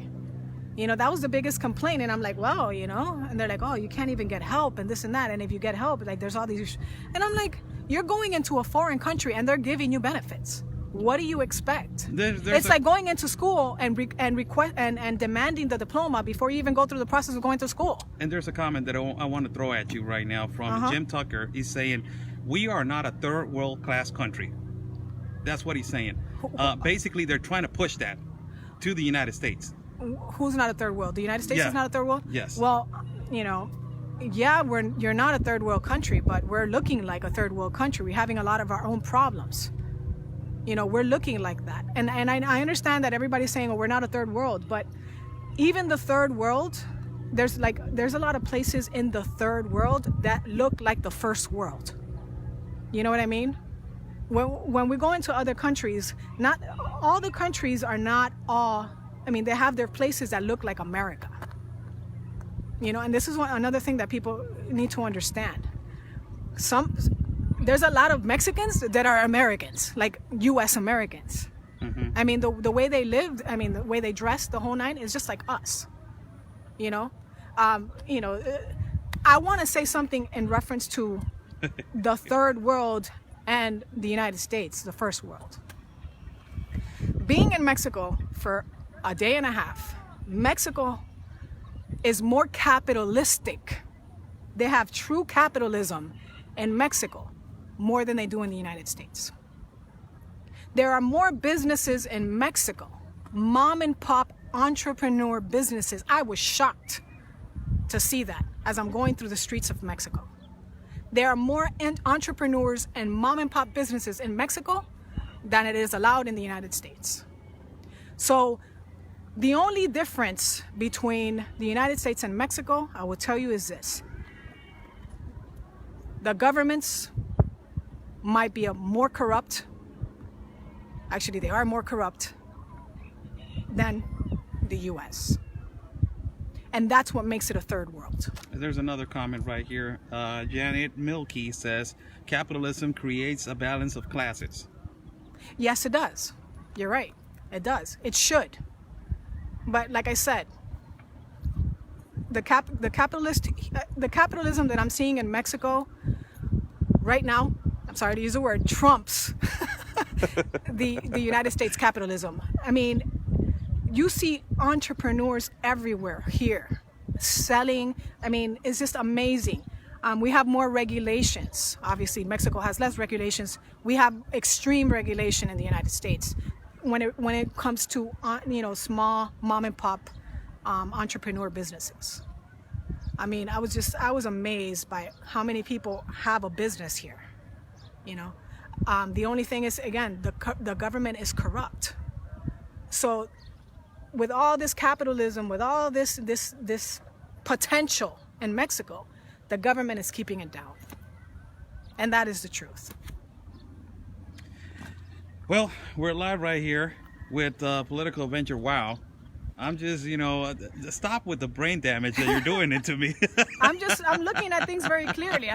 B: that was the biggest complaint. And I'm like, well, and they're like, oh, you can't even get help and this and that. And if you get help, like there's all these issues. And I'm like, you're going into a foreign country and they're giving you benefits. What do you expect? It's like going into school and request and demanding the diploma before you even go through the process of going to school.
A: And there's a comment that I want to throw at you right now from Jim Tucker. He's saying, we are not a third world class country. That's what he's saying. Basically, they're trying to push that to the United States.
B: Who's not a third world? The United States
A: Yeah.
B: is not a third world?
A: Yes.
B: Well, you know, yeah, you're not a third world country, but we're looking like a third world country. We're having a lot of our own problems. You know, we're looking like that. And I understand that everybody's saying, oh, we're not a third world, but even the third world, there's a lot of places in the third world that look like the first world. You know what I mean? When we go into other countries, not all the countries are not all, I mean, they have their places that look like America. You know, and this is another thing that people need to understand. There's a lot of Mexicans that are Americans, like U.S. Americans.
A: Mm-hmm.
B: I mean, the way they lived, I mean, the way they dress, the whole nine is just like us. You know, I want to say something in reference to the third world and the United States, the first world. Being in Mexico for a day and a half, Mexico is more capitalistic. They have true capitalism in Mexico more than they do in the United States. There are more businesses in Mexico, mom and pop entrepreneur businesses. I was shocked to see that as I'm going through the streets of Mexico. There are more entrepreneurs and mom and pop businesses in Mexico than it is allowed in the United States. So the only difference between the United States and Mexico, I will tell you, is this. The governments might be more corrupt. Actually, they are more corrupt than the US. And that's what makes it a third world.
A: There's another comment right here. Janet Milkey says, capitalism creates a balance of classes.
B: Yes, it does. You're right. It does. It should. But like I said, the capitalism that I'm seeing in Mexico right now, I'm sorry to use the word, trumps the United States capitalism. I mean, you see entrepreneurs everywhere here selling. I mean, it's just amazing. We have more regulations. Obviously, Mexico has less regulations. We have extreme regulation in the United States when it comes to small mom and pop entrepreneur businesses. I mean, I was amazed by how many people have a business here. You know, the only thing is, again, the government is corrupt. So with all this capitalism, with all this potential in Mexico, the government is keeping it down. And that is the truth.
A: Well, we're live right here with Political Venture Wow. I'm just, stop with the brain damage that you're doing it to me.
B: I'm looking at things very clearly.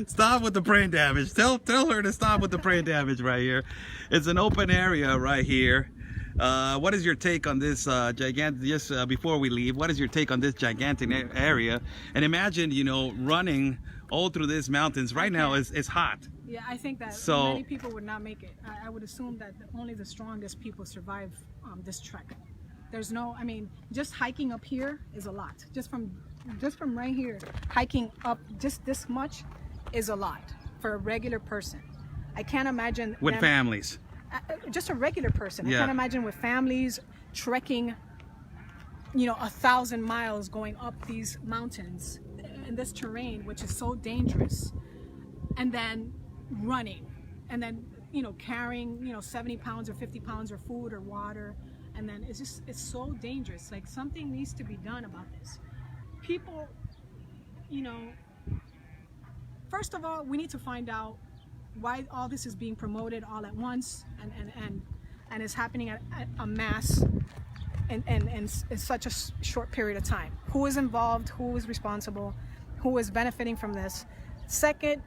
A: Stop with the brain damage. Tell her to stop with the brain damage right here. It's an open area right here. What is your take on this gigantic, just before we leave, what is your take on this gigantic area? And imagine, running all through these mountains. Right now it's hot.
B: Yeah, I think that many people would not make it. I would assume that only the strongest people survive this trek. There's no, I mean, just hiking up here is a lot. Just from right here, hiking up just this much is a lot for a regular person. I can't imagine
A: with families.
B: Just a regular person.
A: Yeah.
B: I can't imagine with families trekking, 1,000 miles going up these mountains in this terrain, which is so dangerous, and then running, and then carrying 70 pounds or 50 pounds of food or water, and then it's so dangerous. Like, something needs to be done about this. People, first of all, we need to find out why all this is being promoted all at once and is happening at a mass in such a short period of time. Who is involved? Who is responsible? Who is benefiting from this? Second,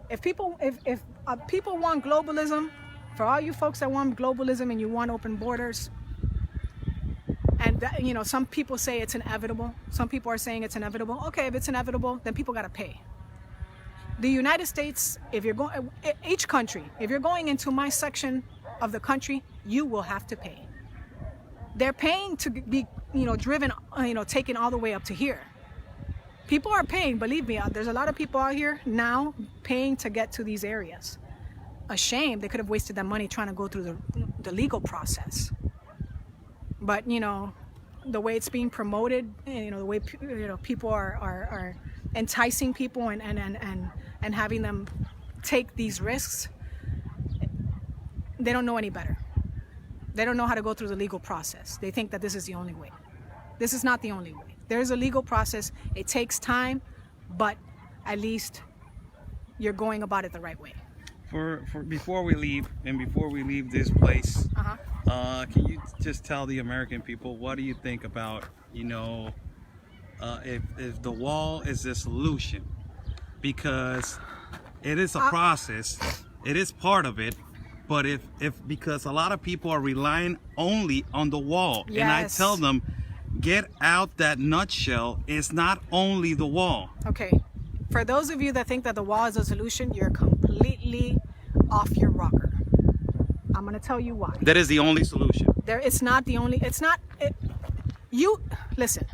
B: if people want globalism, for all you folks that want globalism and you want open borders, and that, some people say it's inevitable. Some people are saying it's inevitable. Okay, if it's inevitable, then people got to pay. The United States, each country, if you're going into my section of the country, you will have to pay. They're paying to be, driven, taken all the way up to here. People are paying, believe me, there's a lot of people out here now paying to get to these areas. a shame. They could have wasted that money trying to go through the legal process. But you know, the way it's being promoted, you know, the way people are enticing people and having them take these risks, they don't know any better. They don't know how to go through the legal process. They think that this is the only way. This is not the only way. There's a legal process. It takes time, but at least you're going about it the right way.
A: For before we leave this place, can you just tell the American people, what do you think about, you know, if the wall is the solution? Because it is a process, it is part of it, but if because a lot of people are relying only on the wall,
B: Yes.
A: and I tell them, get out that nutshell. It's not only the wall.
B: Okay, for those of you that think that the wall is a solution, you're completely off your rocker. I'm gonna tell you why.
A: That is the only solution.
B: It's not the only. It's not. You listen.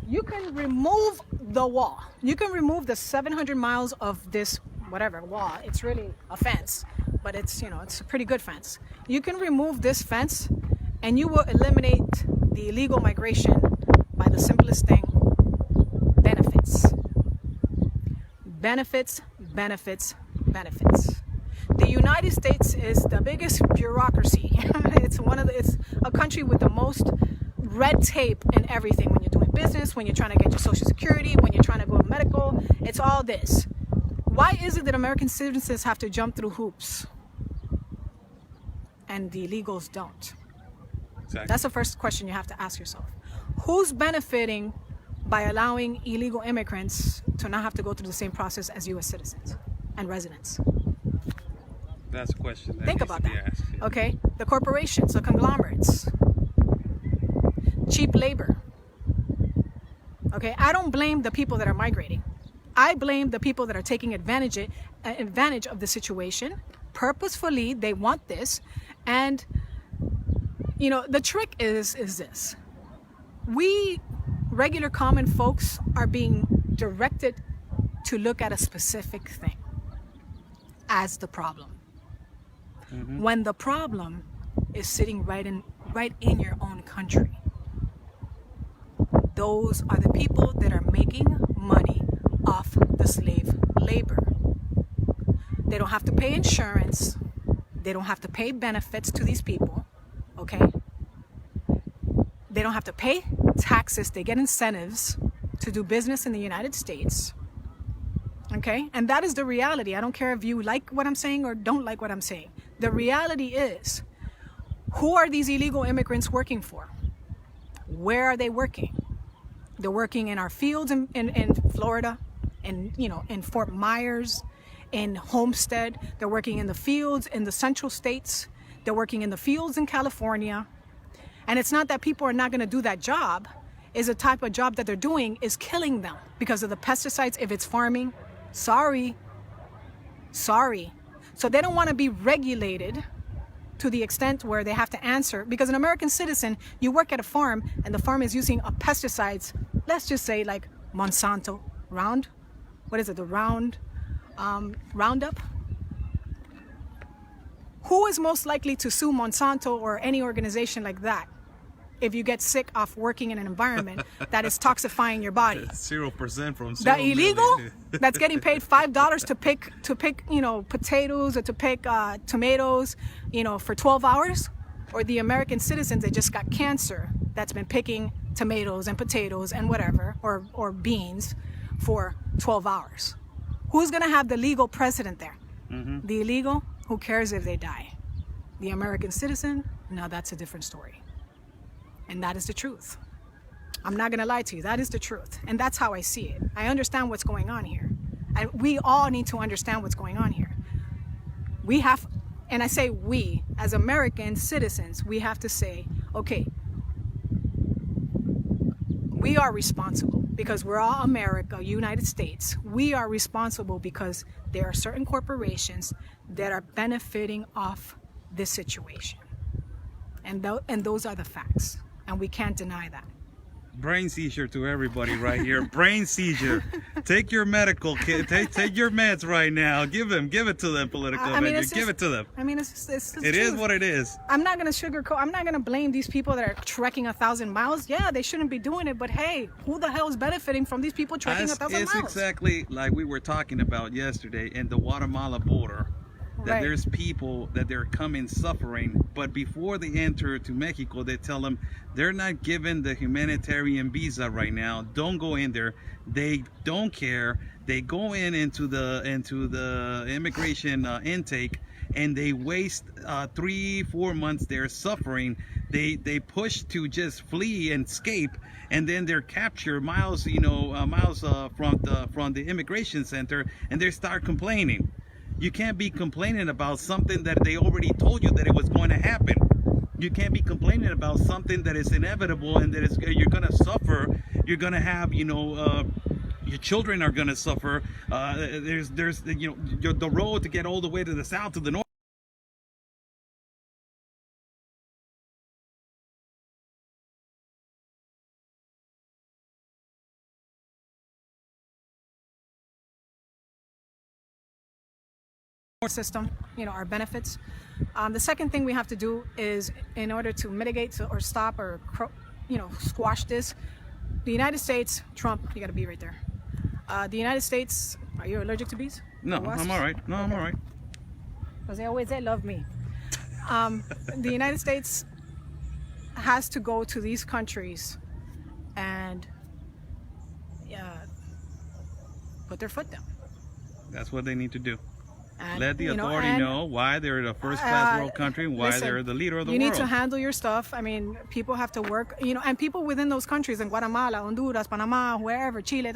B: You can remove the wall. You can remove the 700 miles of this whatever wall. It's really a fence, but it's, you know, it's a pretty good fence. You can remove this fence, and you will eliminate the illegal migration by the simplest thing: benefits. Benefits, benefits, benefits. The United States is the biggest bureaucracy. It's a country with the most red tape in everything. When you're doing business, when you're trying to get your Social Security, when you're trying to go to medical, it's all this. Why is it that American citizens have to jump through hoops and the illegals don't?
A: Exactly.
B: That's the first question you have to ask yourself. Who's benefiting by allowing illegal immigrants to not have to go through the same process as U.S. citizens and residents?
A: That's a question that
B: Think
A: needs
B: about
A: to be
B: that.
A: asked.
B: Okay, the corporations, the conglomerates, cheap labor. Okay, I don't blame the people that are migrating. I blame the people that are taking advantage of the situation. Purposefully, they want this. And, you know, the trick is this. We regular common folks are being directed to look at a specific thing as the problem. When the problem is sitting right in your own country. Those are the people that are making money off the slave labor. They don't have to pay insurance. They don't have to pay benefits to these people, okay? They don't have to pay taxes. They get incentives to do business in the United States, okay? And that is the reality. I don't care if you like what I'm saying or don't like what I'm saying. The reality is, who are these illegal immigrants working for? Where are they working? They're working in our fields in Florida, and in Fort Myers, in Homestead. They're working in the fields in the central states. They're working in the fields in California. And it's not that people are not going to do that job. It's the type of job that they're doing is killing them because of the pesticides. If it's farming, sorry. So they don't want to be regulated to the extent where they have to answer, because an American citizen, you work at a farm and the farm is using a pesticides, let's just say like Monsanto Roundup. Who is most likely to sue Monsanto or any organization like that if you get sick off working in an environment that is toxifying your body?
A: 0% from 0
B: The illegal that's getting paid $5 to pick potatoes or to pick tomatoes for 12 hours, or the American citizens that just got cancer that's been picking tomatoes and potatoes and whatever, or beans for 12 hours. Who's going to have the legal precedent there? The illegal, who cares if they die? The American citizen, no, that's a different story. And that is the truth. I'm not going to lie to you. That is the truth. And that's how I see it. I understand what's going on here. We all need to understand what's going on here. We have, and I say we, as American citizens, we have to say, okay, we are responsible because we're all America, United States. We are responsible because there are certain corporations that are benefiting off this situation. And those are the facts. And we can't deny that.
A: Brain seizure to everybody right here. Brain seizure. Take your medical kit. Take your meds right now. Give it to them, political Avenger. Give it to them.
B: I mean, it's the
A: It is
B: truth.
A: what it is.
B: I'm not gonna sugarcoat. I'm not gonna blame these people that are trekking 1,000 miles. Yeah, they shouldn't be doing it. But hey, who the hell is benefiting from these people trekking 1,000
A: It's
B: miles?
A: exactly like we were talking about yesterday in the Guatemala border. That
B: Right.
A: there's people that they're coming suffering, but before they enter to Mexico, they tell them they're not given the humanitarian visa right now. Don't go in there. They don't care. They go into the immigration intake, and they waste 3-4 months there suffering. They push to just flee and escape, and then they're captured miles from the immigration center, and they start complaining. You can't be complaining about something that they already told you that it was going to happen. You can't be complaining about something that is inevitable and that you're going to suffer. You're going to have, your children are going to suffer. There's the road to get all the way to the south, to the north.
B: System, our benefits. The second thing we have to do is, in order to mitigate or stop or squash this, the United States, Trump, you got to be right there. The United States, are you allergic to bees?
A: No, I'm all right. No, I'm all right.
B: Because they always say love me. The United States has to go to these countries and put their foot down.
A: That's what they need to do.
B: And,
A: let the authority know why they're the first-class world country and why they're the leader of the world.
B: You need to handle your stuff. I mean, people have to work, and people within those countries, in Guatemala, Honduras, Panama, wherever, Chile,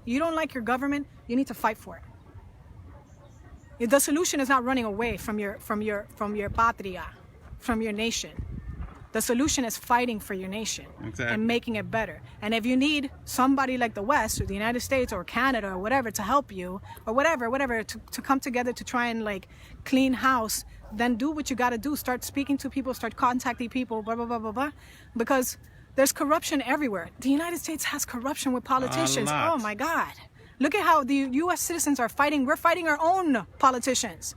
B: you don't like your government, you need to fight for it. The solution is not running away from your patria, from your nation. The solution is fighting for your nation and making it better. And if you need somebody like the West or the United States or Canada or whatever to help you, or whatever, to come together to try and clean house, then do what you got to do. Start speaking to people, start contacting people, blah, blah, blah, blah, blah. Because there's corruption everywhere. The United States has corruption with politicians. Oh my God. Look at how the U.S. citizens are fighting. We're fighting our own politicians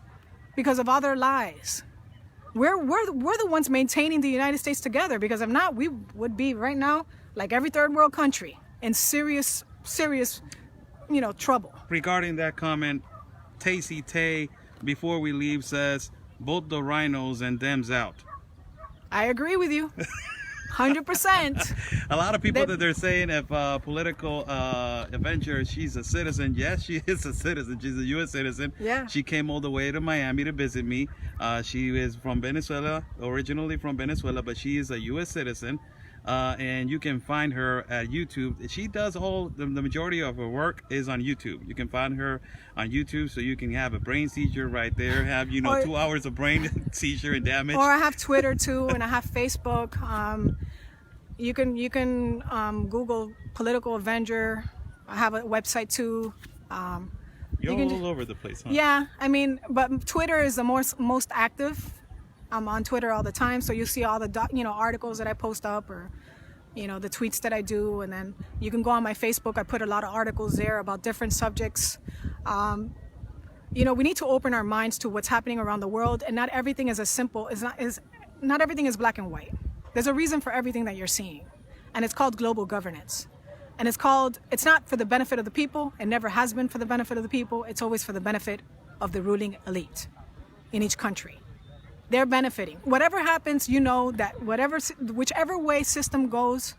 B: because of other lies. We're the ones maintaining the United States together, because if not, we would be right now like every third world country in serious trouble.
A: Regarding that comment, Tacy Tay, before we leave, says vote the rhinos and Dems out.
B: I agree with you. 100%.
A: A lot of people that they're saying if political Avenger, she's a citizen. Yes, she is a citizen. She's a U.S. citizen.
B: Yeah.
A: She came all the way to Miami to visit me. She is from Venezuela, originally from Venezuela, but she is a U.S. citizen. And you can find her at YouTube. She does the majority of her work is on YouTube. You can find her on YouTube, so you can have a brain seizure right there, have 2 hours of brain seizure and damage.
B: Or I have Twitter too, and I have Facebook. You can Google Political Avenger. I have a website too.
A: You're all over the place, huh?
B: Yeah, I mean, but Twitter is the most active. I'm on Twitter all the time, so you see all the articles that I post up, or the tweets that I do, and then you can go on my Facebook. I put a lot of articles there about different subjects. We need to open our minds to what's happening around the world, and not everything is as simple. Not everything is black and white. There's a reason for everything that you're seeing, and it's called global governance. And it's not for the benefit of the people. It never has been for the benefit of the people. It's always for the benefit of the ruling elite in each country. They're benefiting. Whatever happens, that whichever way system goes,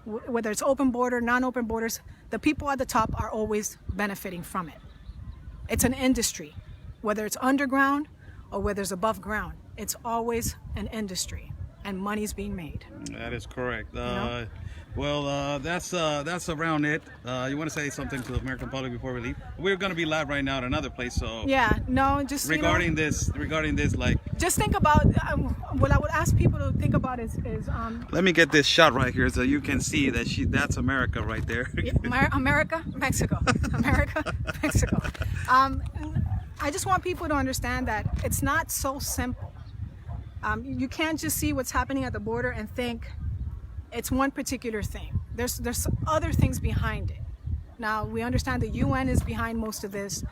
B: whether it's open border, non-open borders, the people at the top are always benefiting from it. It's an industry, whether it's underground or whether it's above ground. It's always an industry, and money's being made.
A: That is correct. Well, that's around it. You want to say something to the American public before we leave? We're going to be live right now at another place, so
B: yeah, no, just
A: regarding this,
B: just think about what I would ask people to think about is
A: let me get this shot right here so you can see that's America right there.
B: America, Mexico, America, Mexico. I just want people to understand that it's not so simple. You can't just see what's happening at the border and think it's one particular thing. There's other things behind it. Now, we understand the UN is behind most of this.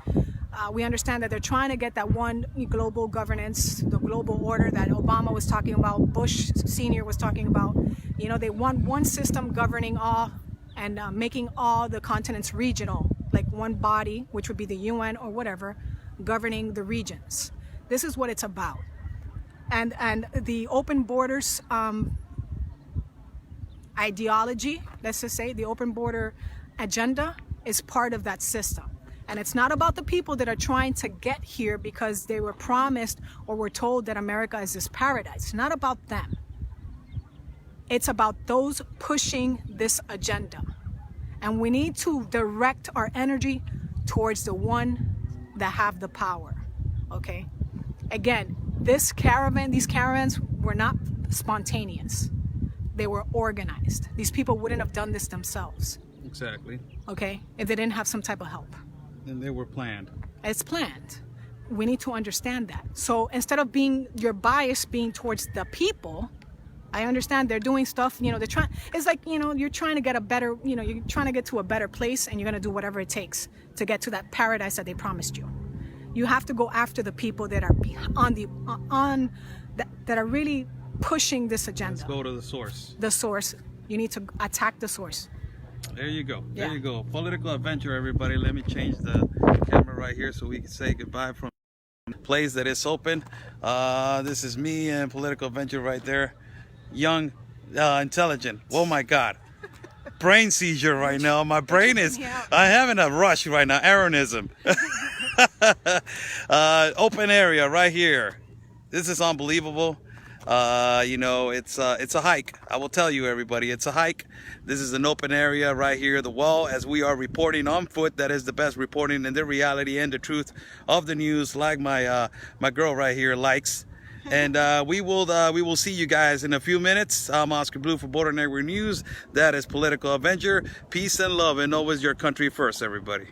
B: We understand that they're trying to get that one global governance, the global order that Obama was talking about, Bush Sr. was talking about. You know, they want one system governing all and making all the continents regional, like one body, which would be the UN or whatever, governing the regions. This is what it's about. And the open borders ideology, let's just say, the open border agenda is part of that system. And it's not about the people that are trying to get here because they were promised or were told that America is this paradise. It's not about them. It's about those pushing this agenda. And we need to direct our energy towards the one that have the power, okay? Again, these caravans were not spontaneous. They were organized. These people wouldn't have done this themselves,
A: Exactly.
B: okay, if they didn't have some type of help.
A: And they were planned.
B: It's planned. We need to understand that. So instead of being your bias being towards the people, I understand they're doing stuff, you know, they're trying, it's like, you know, you're trying to get a better, you know, you're trying to get to a better place and you're going to do whatever it takes to get to that paradise that they promised you. You have to go after the people that are that are really pushing this agenda.
A: Let's go to the source.
B: The source. You need to attack the source.
A: There you go. There
B: Yeah.
A: you go. Political adventure, everybody. Let me change the camera right here so we can say goodbye from the place that is open. This is me and Political Adventure right there. Young, intelligent. Oh my God. Brain seizure right now. My brain is, I'm having a rush right now. Aaronism. Open area right here. This is unbelievable. You know, it's a hike. I will tell you, everybody, it's a hike. This is an open area right here, the wall, as we are reporting on foot. That is the best reporting and the reality and the truth of the news, like my my girl right here likes. And we will see you guys in a few minutes. I'm Oscar Blue for Border Network News. That is Political Adventure. Peace and love, and always your country first, everybody.